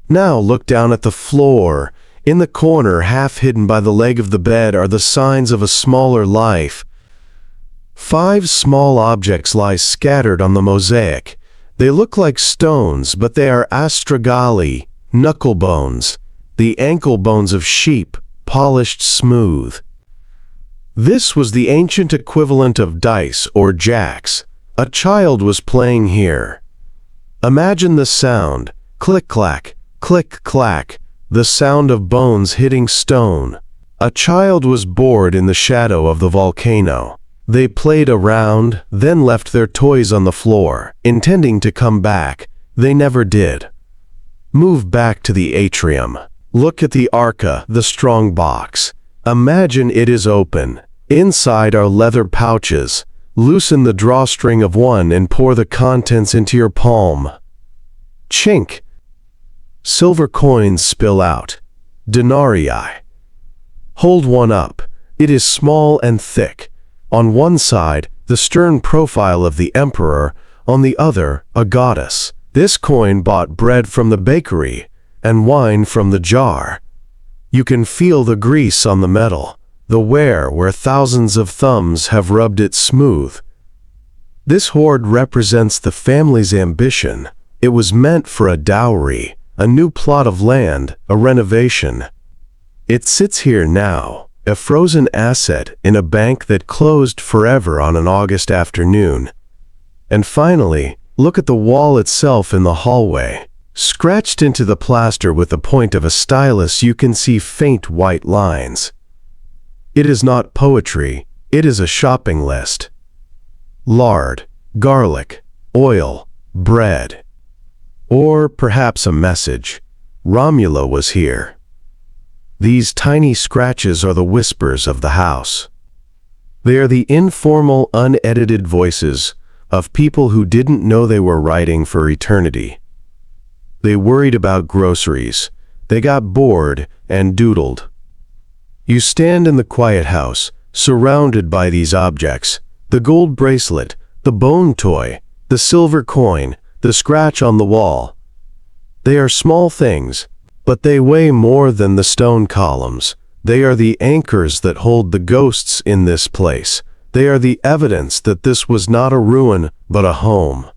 Now look down at the floor. In the corner, half hidden by the leg of the bed, are the signs of a smaller life. 5 small objects lie scattered on the mosaic. They look like stones, but they are astragali, knuckle bones, the ankle bones of sheep, polished smooth. This was the ancient equivalent of dice or jacks. A child was playing here. Imagine the sound, click-clack, click-clack, the sound of bones hitting stone. A child was bored in the shadow of the volcano. They played around, then left their toys on the floor, intending to come back. They never did. Move back to the atrium. Look at the arca, the strong box. Imagine it is open. Inside are leather pouches. Loosen the drawstring of one and pour the contents into your palm. Chink. Silver coins spill out. Denarii. Hold one up. It is small and thick. On one side, the stern profile of the emperor, on the other, a goddess. This coin bought bread from the bakery and wine from the jar. You can feel the grease on the metal, the wear where thousands of thumbs have rubbed it smooth. This hoard represents the family's ambition. It was meant for a dowry, a new plot of land, a renovation. It sits here now, a frozen asset in a bank that closed forever on an August afternoon. And finally, look at the wall itself in the hallway. Scratched into the plaster with the point of a stylus, you can see faint white lines. It is not poetry, it is a shopping list. Lard, garlic, oil, bread. Or perhaps a message. Romulo was here. These tiny scratches are the whispers of the house. They are the informal, unedited voices of people who didn't know they were writing for eternity. They worried about groceries. They got bored and doodled. You stand in the quiet house, surrounded by these objects: the gold bracelet, the bone toy, the silver coin, the scratch on the wall. They are small things, but they weigh more than the stone columns. They are the anchors that hold the ghosts in this place. They are the evidence that this was not a ruin, but a home.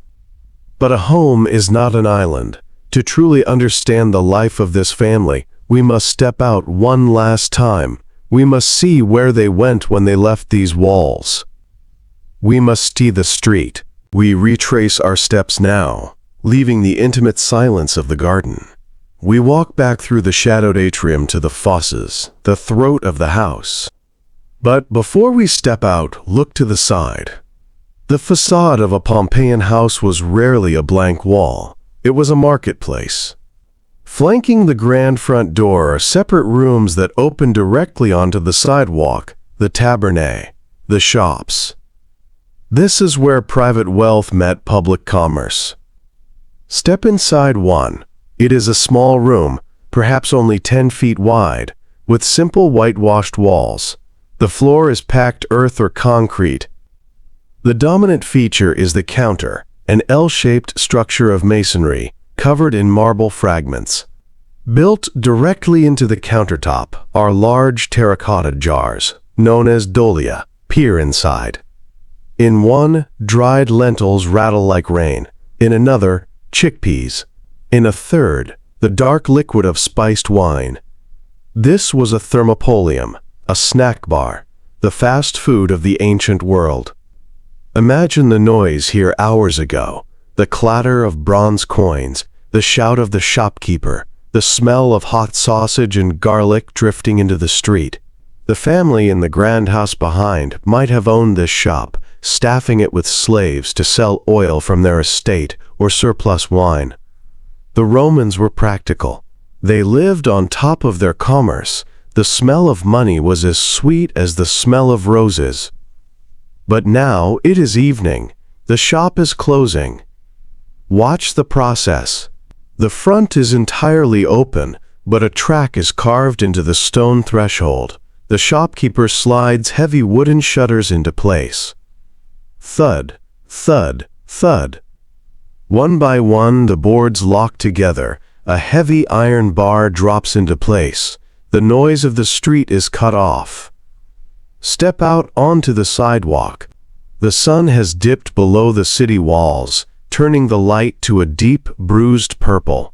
But a home is not an island. To truly understand the life of this family, we must step out one last time. We must see where they went when they left these walls. We must see the street. We retrace our steps now, leaving the intimate silence of the garden. We walk back through the shadowed atrium to the fosses, the throat of the house. But before we step out, look to the side. The facade of a Pompeian house was rarely a blank wall. It was a marketplace. Flanking the grand front door are separate rooms that open directly onto the sidewalk, the tabernae, the shops. This is where private wealth met public commerce. Step inside one. It is a small room, perhaps only 10 feet wide, with simple whitewashed walls. The floor is packed earth or concrete. The dominant feature is the counter, an L-shaped structure of masonry, covered in marble fragments. Built directly into the countertop are large terracotta jars, known as dolia. Peer inside. In one, dried lentils rattle like rain. In another, chickpeas. In a third, the dark liquid of spiced wine. This was a thermopolium, a snack bar, the fast food of the ancient world. Imagine the noise here hours ago, the clatter of bronze coins, the shout of the shopkeeper, the smell of hot sausage and garlic drifting into the street. The family in the grand house behind might have owned this shop, staffing it with slaves to sell oil from their estate or surplus wine. The Romans were practical. They lived on top of their commerce. The smell of money was as sweet as the smell of roses. But now it is evening. The shop is closing. Watch the process. The front is entirely open, but a track is carved into the stone threshold. The shopkeeper slides heavy wooden shutters into place. Thud, thud, thud. One by one, the boards lock together. A heavy iron bar drops into place. The noise of the street is cut off. Step out onto the sidewalk. The sun has dipped below the city walls, turning the light to a deep, bruised purple.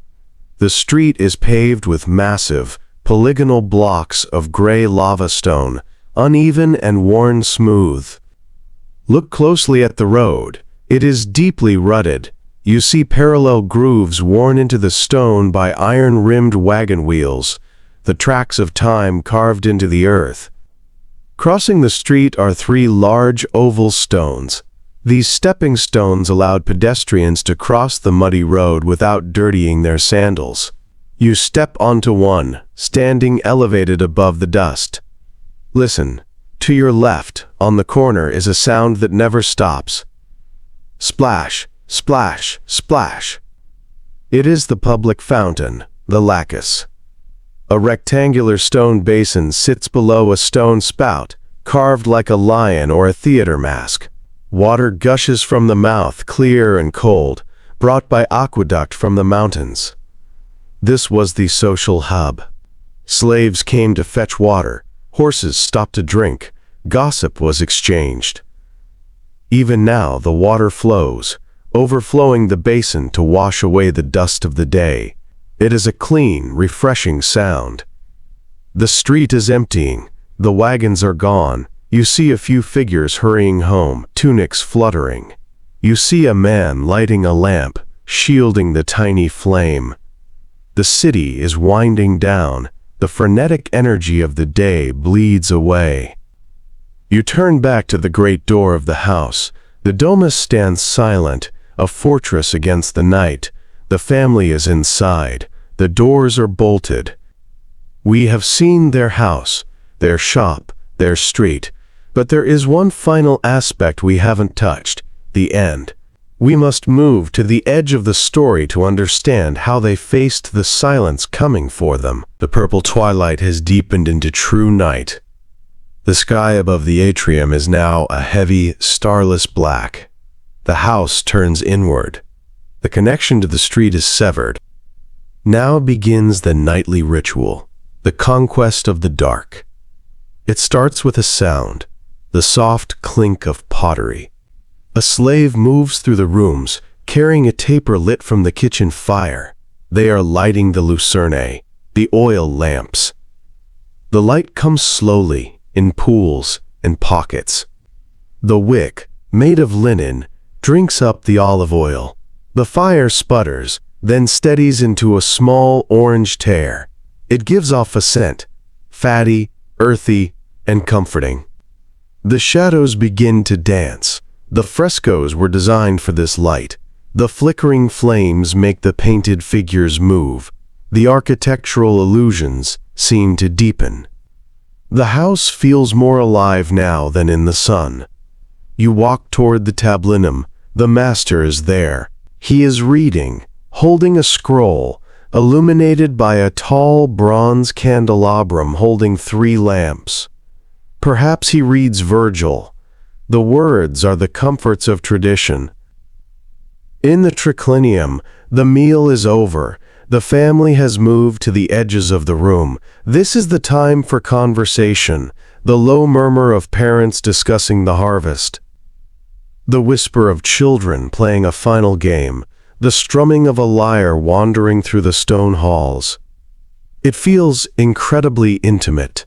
The street is paved with massive, polygonal blocks of gray lava stone, uneven and worn smooth. Look closely at the road. It is deeply rutted. You see parallel grooves worn into the stone by iron-rimmed wagon wheels, the tracks of time carved into the earth. Crossing the street are three large oval stones. These stepping stones allowed pedestrians to cross the muddy road without dirtying their sandals. You step onto one, standing elevated above the dust. Listen. To your left, on the corner, is a sound that never stops. Splash, splash, splash. It is the public fountain, the Lacus. A rectangular stone basin sits below a stone spout, carved like a lion or a theater mask. Water gushes from the mouth, clear and cold, brought by aqueduct from the mountains. This was the social hub. Slaves came to fetch water. Horses stopped to drink. Gossip was exchanged. Even now the water flows, overflowing the basin to wash away the dust of the day. It is a clean, refreshing sound. The street is emptying. The wagons are gone. You see a few figures hurrying home, tunics fluttering. You see a man lighting a lamp, shielding the tiny flame. The city is winding down. The frenetic energy of the day bleeds away. You turn back to the great door of the house. The domus stands silent, a fortress against the night. The family is inside. The doors are bolted. We have seen their house, their shop, their street. But there is one final aspect we haven't touched, the end. We must move to the edge of the story to understand how they faced the silence coming for them. The purple twilight has deepened into true night. The sky above the atrium is now a heavy, starless black. The house turns inward. The connection to the street is severed. Now begins the nightly ritual, the conquest of the dark. It starts with a sound, the soft clink of pottery. A slave moves through the rooms, carrying a taper lit from the kitchen fire. They are lighting the lucernae, the oil lamps. The light comes slowly, in pools and pockets. The wick, made of linen, drinks up the olive oil. The fire sputters, then steadies into a small orange tear. It gives off a scent, fatty, earthy, and comforting. The shadows begin to dance. The frescoes were designed for this light. The flickering flames make the painted figures move. The architectural illusions seem to deepen. The house feels more alive now than in the sun. You walk toward the tablinum. The master is there. He is reading, holding a scroll, illuminated by a tall bronze candelabrum holding 3 lamps. Perhaps he reads Virgil. The words are the comforts of tradition. In the triclinium, the meal is over. The family has moved to the edges of the room. This is the time for conversation, the low murmur of parents discussing the harvest, the whisper of children playing a final game, the strumming of a lyre wandering through the stone halls. It feels incredibly intimate.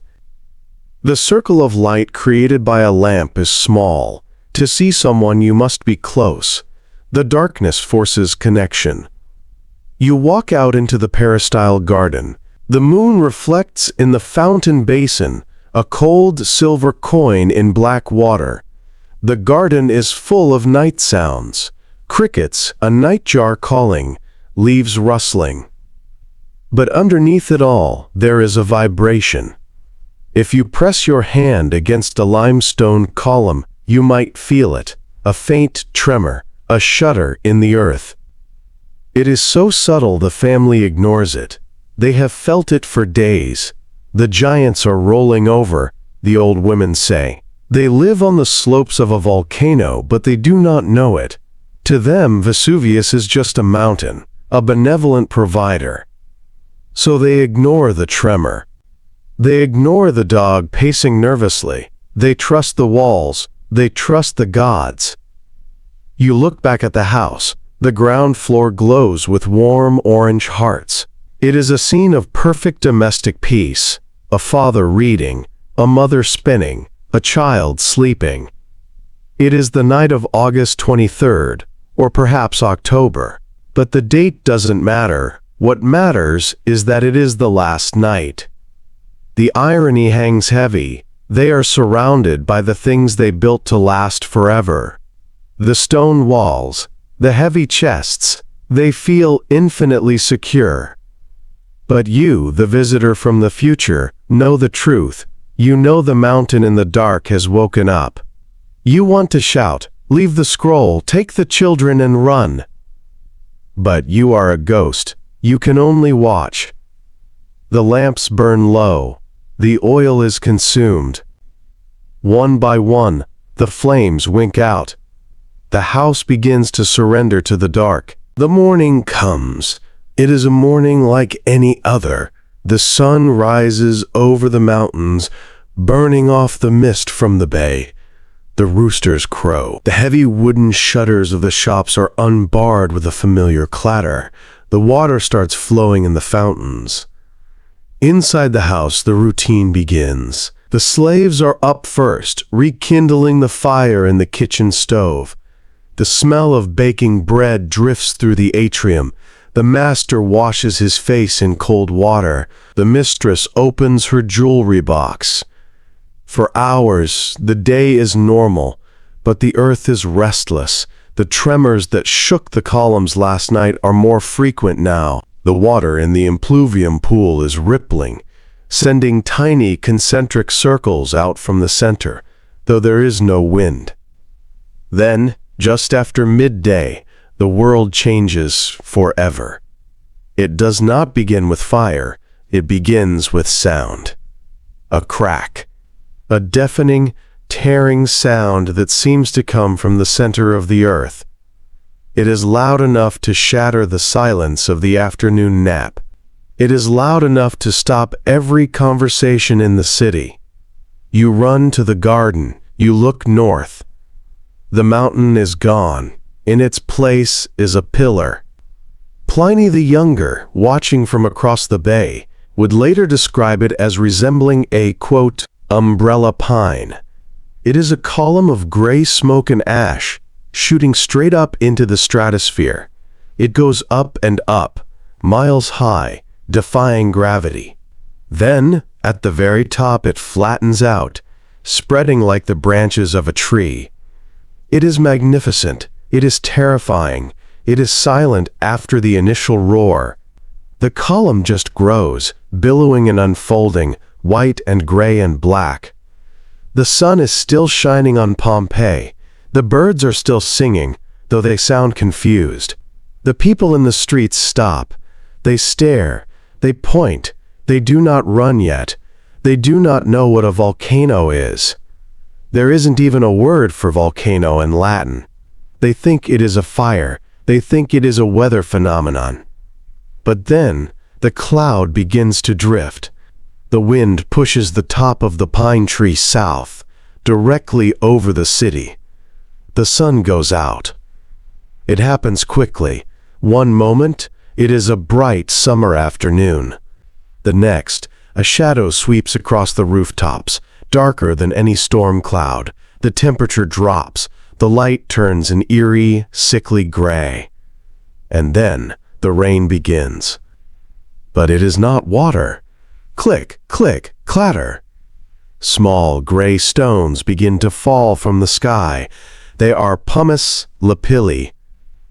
The circle of light created by a lamp is small. To see someone, you must be close. The darkness forces connection. You walk out into the peristyle garden. The moon reflects in the fountain basin, a cold silver coin in black water. The garden is full of night sounds. Crickets, a nightjar calling, leaves rustling. But underneath it all, there is a vibration. If you press your hand against a limestone column, you might feel it, a faint tremor, a shudder in the earth. It is so subtle the family ignores it. They have felt it for days. The giants are rolling over, the old women say. They live on the slopes of a volcano, but they do not know it. To them, Vesuvius is just a mountain, a benevolent provider. So they ignore the tremor. They ignore the dog pacing nervously. They trust the walls. They trust the gods. You look back at the house. The ground floor glows with warm orange hearts. It is a scene of perfect domestic peace. A father reading, a mother spinning, a child sleeping. It is the night of August 23rd, or perhaps October. But the date doesn't matter. What matters is that it is the last night. The irony hangs heavy. They are surrounded by the things they built to last forever. The stone walls, the heavy chests, they feel infinitely secure. But you, the visitor from the future, know the truth. You know the mountain in the dark has woken up. You want to shout, "Leave the scroll, take the children and run." But you are a ghost. You can only watch. The lamps burn low. The oil is consumed. One by one, the flames wink out. The house begins to surrender to the dark. The morning comes. It is a morning like any other. The sun rises over the mountains, burning off the mist from the bay. The roosters crow. The heavy wooden shutters of the shops are unbarred with a familiar clatter. The water starts flowing in the fountains. Inside the house, the routine begins. The slaves are up first, rekindling the fire in the kitchen stove. The smell of baking bread drifts through the atrium. The master washes his face in cold water. The mistress opens her jewelry box. For hours, the day is normal, but the earth is restless. The tremors that shook the columns last night are more frequent now. The water in the impluvium pool is rippling, sending tiny concentric circles out from the center, though there is no wind. Then, just after midday, the world changes forever. It does not begin with fire, it begins with sound. A crack. A deafening, tearing sound that seems to come from the center of the earth. It is loud enough to shatter the silence of the afternoon nap. It is loud enough to stop every conversation in the city. You run to the garden, you look north. The mountain is gone. In its place is a pillar. Pliny the Younger, watching from across the bay, would later describe it as resembling a, quote, umbrella pine. It is a column of gray smoke and ash, shooting straight up into the stratosphere. It goes up and up, miles high, defying gravity. Then, at the very top, it flattens out, spreading like the branches of a tree. It is magnificent. It is terrifying. It is silent after the initial roar. The column just grows, billowing and unfolding, white and gray and black. The sun is still shining on Pompeii. The birds are still singing, though they sound confused. The people in the streets stop. They stare. They point. They do not run yet. They do not know what a volcano is. There isn't even a word for volcano in Latin. They think it is a fire. They think it is a weather phenomenon. But then, the cloud begins to drift. The wind pushes the top of the pine tree south, directly over the city. The sun goes out. It happens quickly. One moment, it is a bright summer afternoon. The next, a shadow sweeps across the rooftops, darker than any storm cloud. The temperature drops. The light turns an eerie, sickly gray. And then the rain begins. But it is not water. Click, click, clatter. Small gray stones begin to fall from the sky. They are pumice lapilli.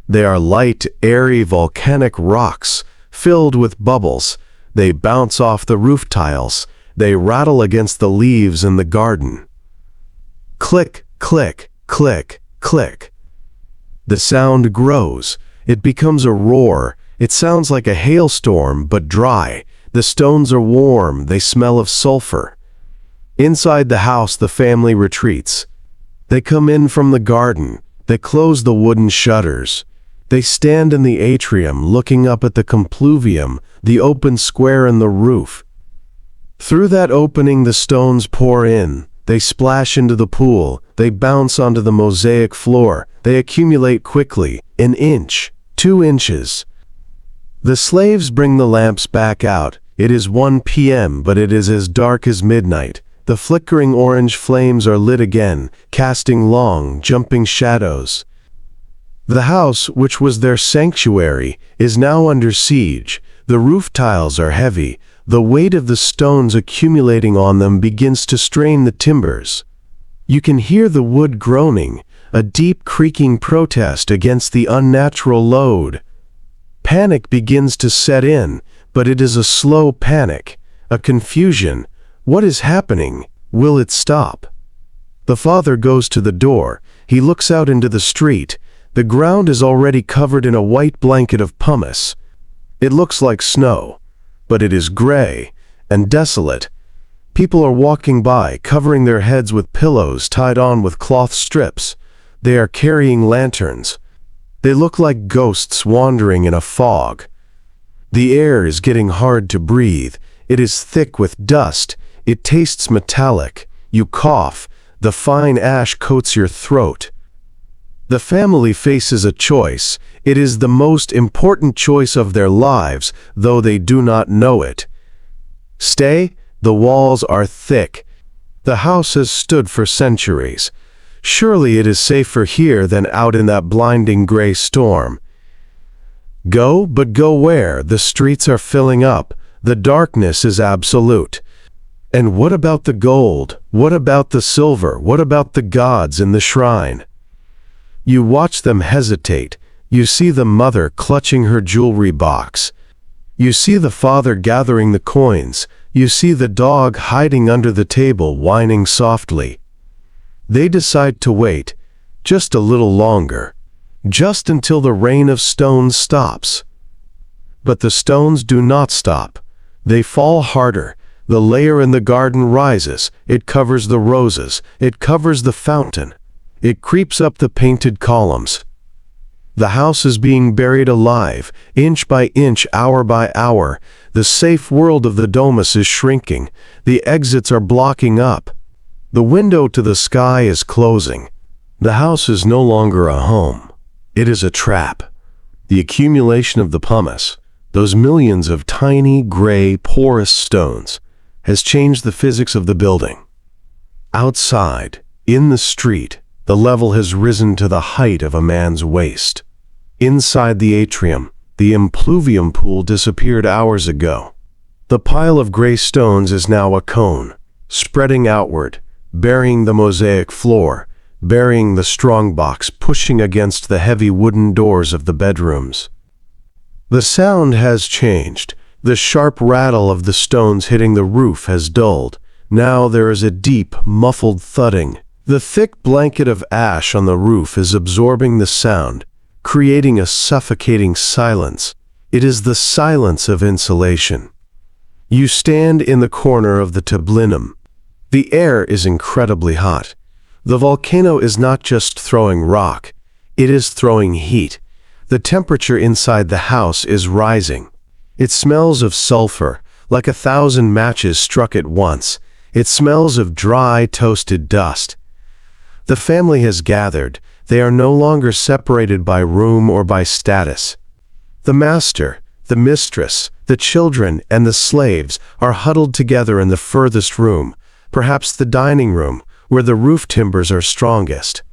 They are light, airy volcanic rocks filled with bubbles. They bounce off the roof tiles. They rattle against the leaves in the garden. Click, click, click, click. The sound grows. It becomes a roar. It sounds like a hailstorm, but dry. The stones are warm. They smell of sulfur. Inside the house, the family retreats. They come in from the garden. They close the wooden shutters. They stand in the atrium, looking up at the compluvium, the open square in the roof. Through that opening, the stones pour in. They splash into the pool. They bounce onto the mosaic floor. They accumulate quickly, an inch, 2 inches. The slaves bring the lamps back out. It is 1 p.m., but it is as dark as midnight. The flickering orange flames are lit again, casting long, jumping shadows. The house, which was their sanctuary, is now under siege. The roof tiles are heavy. The weight of the stones accumulating on them begins to strain the timbers. You can hear the wood groaning, a deep creaking protest against the unnatural load. Panic begins to set in, but it is a slow panic, a confusion. What is happening? Will it stop? The father goes to the door. He looks out into the street. The ground is already covered in a white blanket of pumice. It looks like snow, but it is gray and desolate. People are walking by, covering their heads with pillows tied on with cloth strips. They are carrying lanterns. They look like ghosts wandering in a fog. The air is getting hard to breathe. It is thick with dust. It tastes metallic. You cough. The fine ash coats your throat. The family faces a choice. It is the most important choice of their lives, though they do not know it. Stay. The walls are thick. The house has stood for centuries. Surely it is safer here than out in that blinding gray storm. Go, but go where? The streets are filling up. The darkness is absolute. And what about the gold? What about the silver? What about the gods in the shrine? You watch them hesitate. You see the mother clutching her jewelry box. You see the father gathering the coins. You see the dog hiding under the table, whining softly. They decide to wait, just a little longer, just until the rain of stones stops. But the stones do not stop. They fall harder. The layer in the garden rises. It covers the roses. It covers the fountain. It creeps up the painted columns. The house is being buried alive, inch by inch, hour by hour. The safe world of the domus is shrinking. The exits are blocking up. The window to the sky is closing. The house is no longer a home. It is a trap. The accumulation of the pumice, those millions of tiny, gray, porous stones, has changed the physics of the building. Outside, in the street, the level has risen to the height of a man's waist. Inside the atrium, the impluvium pool disappeared hours ago. The pile of gray stones is now a cone, spreading outward, burying the mosaic floor, burying the strongbox, pushing against the heavy wooden doors of the bedrooms. The sound has changed. The sharp rattle of the stones hitting the roof has dulled. Now there is a deep, muffled thudding. The thick blanket of ash on the roof is absorbing the sound, creating a suffocating silence. It is the silence of insulation. You stand in the corner of the tablinum. The air is incredibly hot. The volcano is not just throwing rock, it is throwing heat. The temperature inside the house is rising. It smells of sulfur, like 1,000 matches struck at once. It smells of dry, toasted dust. The family has gathered. They are no longer separated by room or by status. The master, the mistress, the children, and the slaves are huddled together in the furthest room, perhaps the dining room, where the roof timbers are strongest.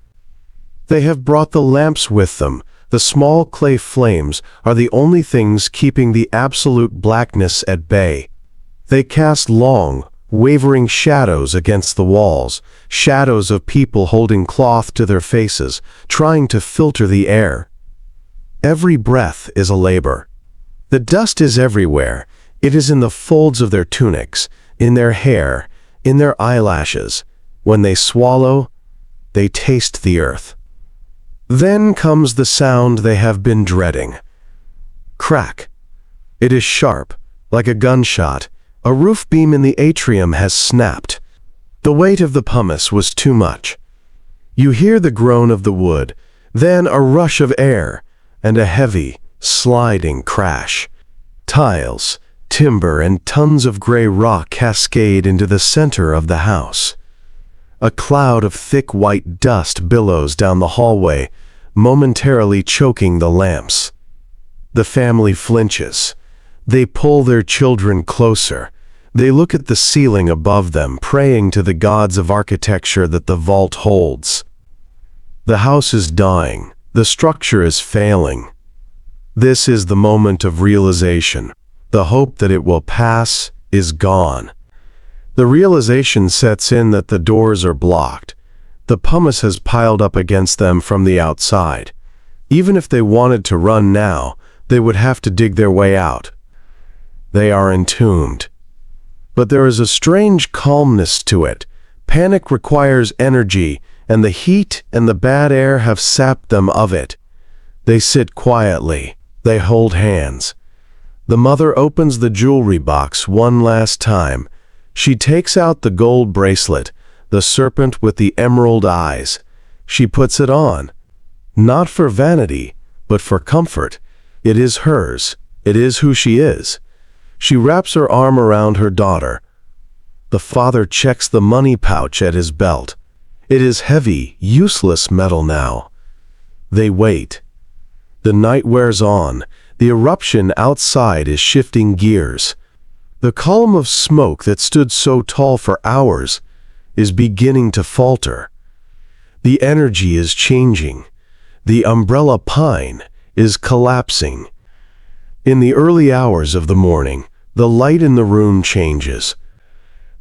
They have brought the lamps with them. The small clay flames are the only things keeping the absolute blackness at bay. They cast long, wavering shadows against the walls, shadows of people holding cloth to their faces, trying to filter the air. Every breath is a labor. The dust is everywhere. It is in the folds of their tunics, in their hair, in their eyelashes. When they swallow, they taste the earth. Then comes the sound they have been dreading. Crack. It is sharp, like a gunshot. A roof beam in the atrium has snapped. The weight of the pumice was too much. You hear the groan of the wood, then a rush of air, and a heavy, sliding crash. Tiles, timber, and tons of gray rock cascade into the center of the house. A cloud of thick white dust billows down the hallway, momentarily choking the lamps. The family flinches. They pull their children closer. They look at the ceiling above them, praying to the gods of architecture that the vault holds. The house is dying. The structure is failing. This is the moment of realization, the hope that it will pass, is gone. The realization sets in that the doors are blocked. The pumice has piled up against them from the outside. Even if they wanted to run now, they would have to dig their way out. They are entombed. But there is a strange calmness to it. Panic requires energy, and the heat and the bad air have sapped them of it. They sit quietly. They hold hands. The mother opens the jewelry box one last time. She takes out the gold bracelet, the serpent with the emerald eyes. She puts it on. Not for vanity, but for comfort. It is hers. It is who she is. She wraps her arm around her daughter. The father checks the money pouch at his belt. It is heavy, useless metal now. They wait. The night wears on. The eruption outside is shifting gears. The column of smoke that stood so tall for hours is beginning to falter. The energy is changing. The umbrella pine is collapsing. In the early hours of the morning, the light in the room changes.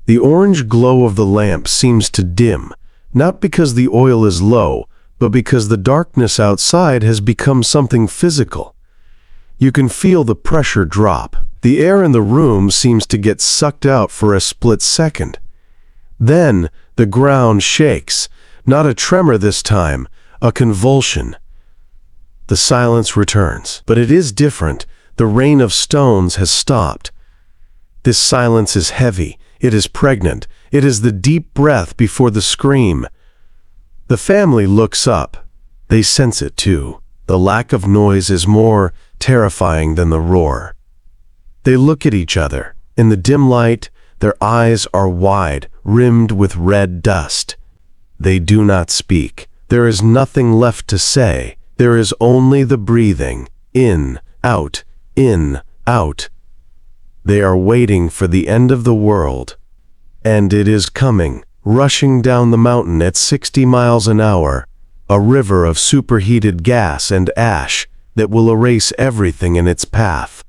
The orange glow of the lamp seems to dim, not because the oil is low, but because the darkness outside has become something physical. You can feel the pressure drop. The air in the room seems to get sucked out for a split second. Then the ground shakes, not a tremor this time, a convulsion. The silence returns, but it is different. The rain of stones has stopped. This silence is heavy. It is pregnant. It is the deep breath before the scream. The family looks up. They sense it too. The lack of noise is more terrifying than the roar. They look at each other. In the dim light, their eyes are wide, rimmed with red dust. They do not speak. There is nothing left to say. There is only the breathing. In, out, in, out. They are waiting for the end of the world. And it is coming, rushing down the mountain at 60 miles an hour, a river of superheated gas and ash that will erase everything in its path.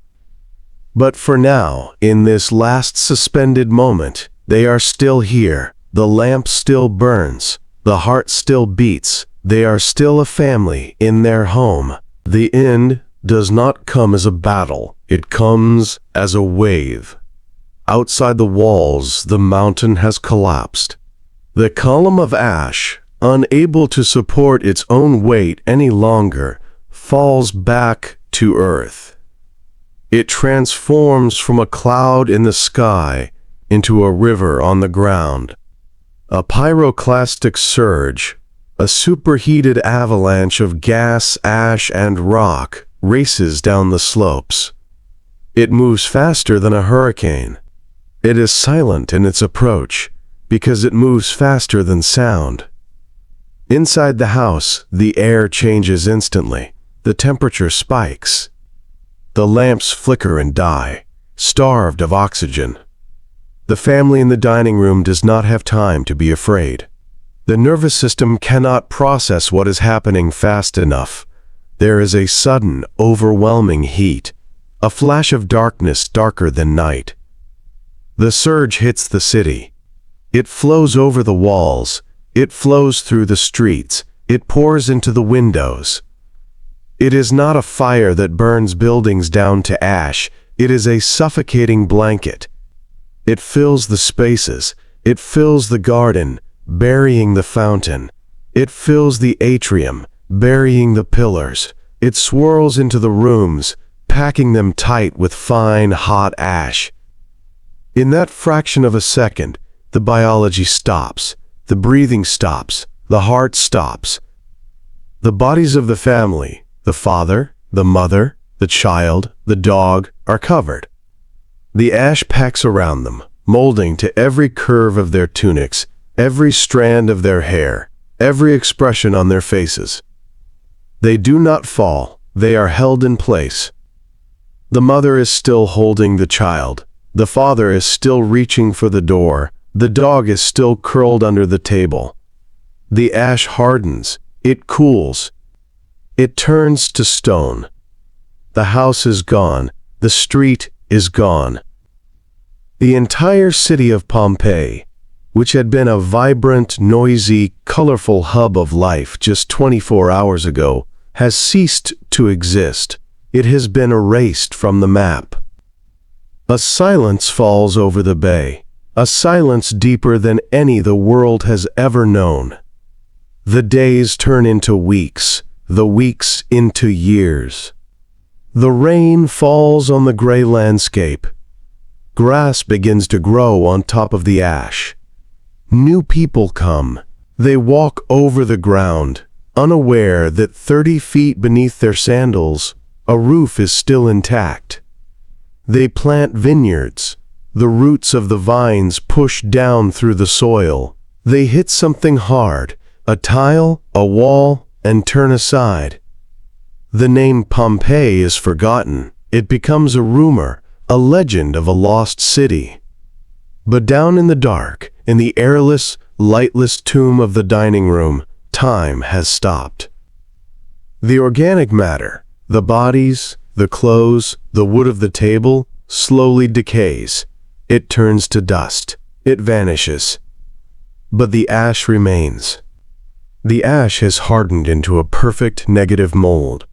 But for now, in this last suspended moment, they are still here. The lamp still burns. The heart still beats. They are still a family in their home. The end does not come as a battle. It comes as a wave. Outside the walls, the mountain has collapsed. The column of ash, unable to support its own weight any longer, falls back to earth. It transforms from a cloud in the sky into a river on the ground. A pyroclastic surge, a superheated avalanche of gas, ash, and rock races down the slopes. It moves faster than a hurricane. It is silent in its approach because it moves faster than sound. Inside the house, the air changes instantly. The temperature spikes. The lamps flicker and die, starved of oxygen. The family in the dining room does not have time to be afraid. The nervous system cannot process what is happening fast enough. There is a sudden, overwhelming heat, a flash of darkness darker than night. The surge hits the city. It flows over the walls. It flows through the streets. It pours into the windows. It is not a fire that burns buildings down to ash. It is a suffocating blanket. It fills the spaces. It fills the garden, burying the fountain. It fills the atrium, burying the pillars. It swirls into the rooms, packing them tight with fine, hot ash. In that fraction of a second, the biology stops. The breathing stops. The heart stops. The bodies of the family, the father, the mother, the child, the dog, are covered. The ash packs around them, molding to every curve of their tunics, every strand of their hair, every expression on their faces. They do not fall. They are held in place. The mother is still holding the child. The father is still reaching for the door. The dog is still curled under the table. The ash hardens. It cools. It turns to stone. The house is gone. The street is gone. The entire city of Pompeii, which had been a vibrant, noisy, colorful hub of life just 24 hours ago, has ceased to exist. It has been erased from the map. A silence falls over the bay, a silence deeper than any the world has ever known. The days turn into weeks, the weeks into years. The rain falls on the gray landscape. Grass begins to grow on top of the ash. New people come. They walk over the ground, unaware that 30 feet beneath their sandals, a roof is still intact. They plant vineyards. The roots of the vines push down through the soil. They hit something hard, a tile, a wall, and turn aside. The name Pompeii is forgotten. It becomes a rumor, a legend of a lost city. But down in the dark, in the airless, lightless tomb of the dining room, time has stopped. The organic matter, the bodies, the clothes, the wood of the table, slowly decays. It turns to dust. It vanishes. But the ash remains. The ash has hardened into a perfect negative mold.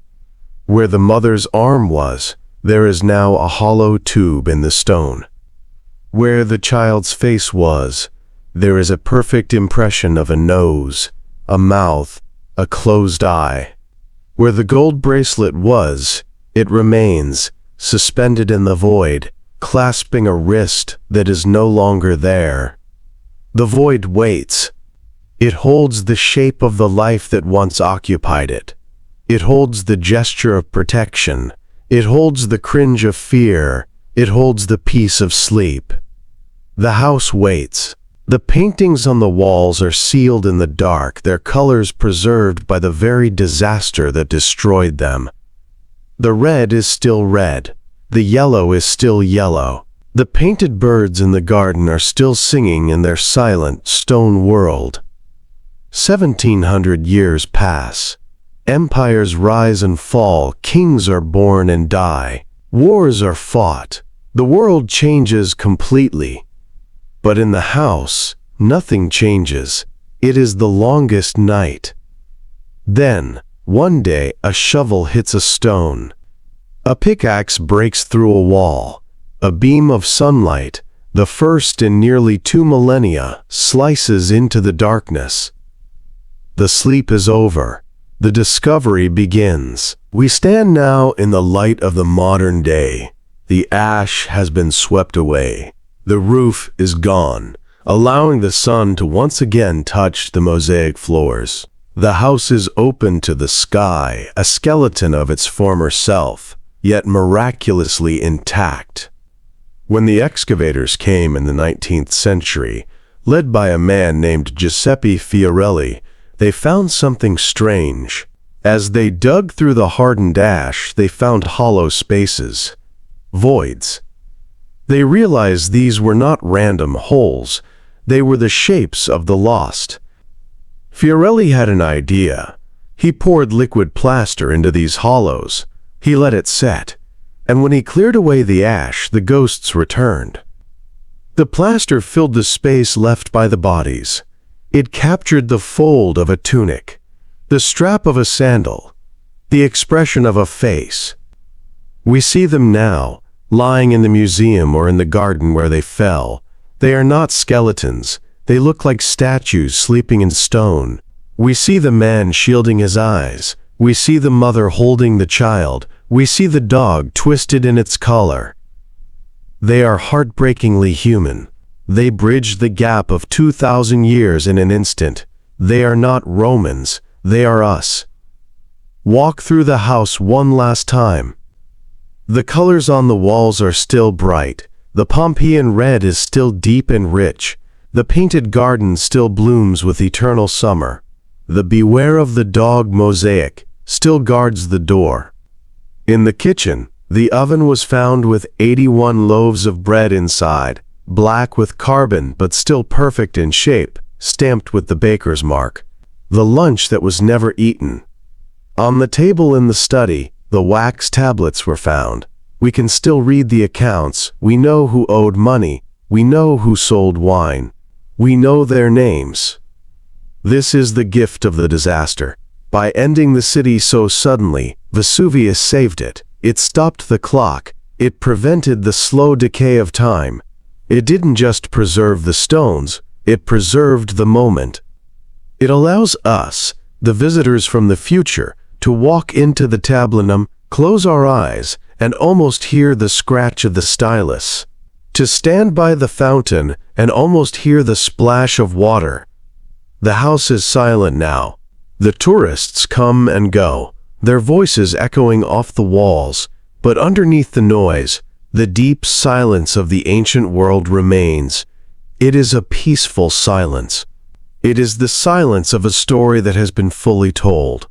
Where the mother's arm was, there is now a hollow tube in the stone. Where the child's face was, there is a perfect impression of a nose, a mouth, a closed eye. Where the gold bracelet was, it remains, suspended in the void, clasping a wrist that is no longer there. The void waits. It holds the shape of the life that once occupied it. It holds the gesture of protection. It holds the cringe of fear. It holds the peace of sleep. The house waits. The paintings on the walls are sealed in the dark, their colors preserved by the very disaster that destroyed them. The red is still red. The yellow is still yellow. The painted birds in the garden are still singing in their silent stone world. 1700 years pass. Empires rise and fall, kings are born and die. Wars are fought. The world changes completely. But in the house, nothing changes. It is the longest night. Then, one day, a shovel hits a stone. A pickaxe breaks through a wall. A beam of sunlight, the first in nearly 2 millennia, slices into the darkness. The sleep is over. The discovery begins. We stand now in the light of the modern day. The ash has been swept away. The roof is gone, allowing the sun to once again touch the mosaic floors. The house is open to the sky, a skeleton of its former self, yet miraculously intact. When the excavators came in the 19th century, led by a man named Giuseppe Fiorelli, they found something strange. As they dug through the hardened ash, they found hollow spaces, voids. They realized these were not random holes, they were the shapes of the lost. Fiorelli had an idea. He poured liquid plaster into these hollows. He let it set, and when he cleared away the ash, the ghosts returned. The plaster filled the space left by the bodies. It captured the fold of a tunic, the strap of a sandal, the expression of a face. We see them now, lying in the museum or in the garden where they fell. They are not skeletons. They look like statues sleeping in stone. We see the man shielding his eyes. We see the mother holding the child. We see the dog twisted in its collar. They are heartbreakingly human. They bridge the gap of 2,000 years in an instant. They are not Romans. They are us. Walk through the house one last time. The colors on the walls are still bright. The Pompeian red is still deep and rich. The painted garden still blooms with eternal summer. The beware of the dog mosaic still guards the door. In the kitchen, the oven was found with 81 loaves of bread inside, black with carbon but still perfect in shape, stamped with the baker's mark. The lunch that was never eaten. On the table in the study, the wax tablets were found. We can still read the accounts. We know who owed money. We know who sold wine. We know their names. This is the gift of the disaster. By ending the city so suddenly, Vesuvius saved it. It stopped the clock. It prevented the slow decay of time. It didn't just preserve the stones, it preserved the moment. It allows us, the visitors from the future, to walk into the tablinum, close our eyes, and almost hear the scratch of the stylus. To stand by the fountain and almost hear the splash of water. The house is silent now. The tourists come and go, their voices echoing off the walls, but underneath the noise, the deep silence of the ancient world remains. It is a peaceful silence. It is the silence of a story that has been fully told.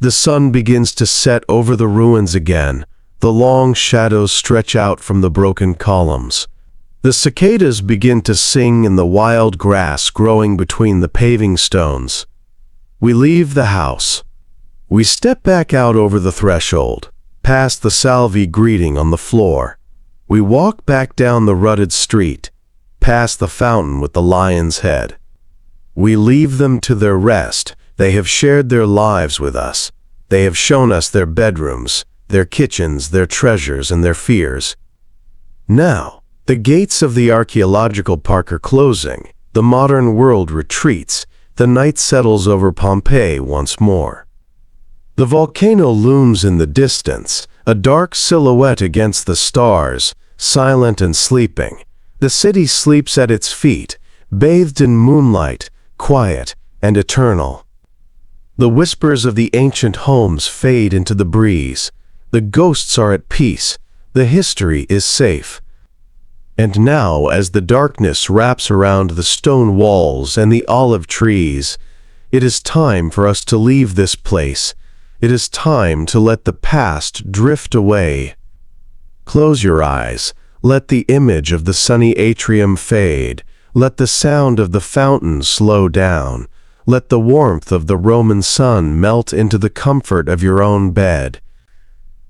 The sun begins to set over the ruins again. The long shadows stretch out from the broken columns. The cicadas begin to sing in the wild grass growing between the paving stones. We leave the house. We step back out over the threshold, past the salvi greeting on the floor. We walk back down the rutted street, past the fountain with the lion's head. We leave them to their rest. They have shared their lives with us. They have shown us their bedrooms, their kitchens, their treasures, and their fears. Now, the gates of the archaeological park are closing. The modern world retreats. The night settles over Pompeii once more. The volcano looms in the distance, a dark silhouette against the stars, silent and sleeping. The city sleeps at its feet, bathed in moonlight, quiet and eternal. The whispers of the ancient homes fade into the breeze. The ghosts are at peace. The history is safe. And now, as the darkness wraps around the stone walls and the olive trees, it is time for us to leave this place. It is time to let the past drift away. Close your eyes. Let the image of the sunny atrium fade. Let the sound of the fountain slow down. Let the warmth of the Roman sun melt into the comfort of your own bed.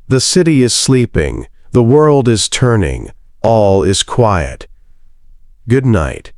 The city is sleeping. The world is turning. All is quiet. Good night.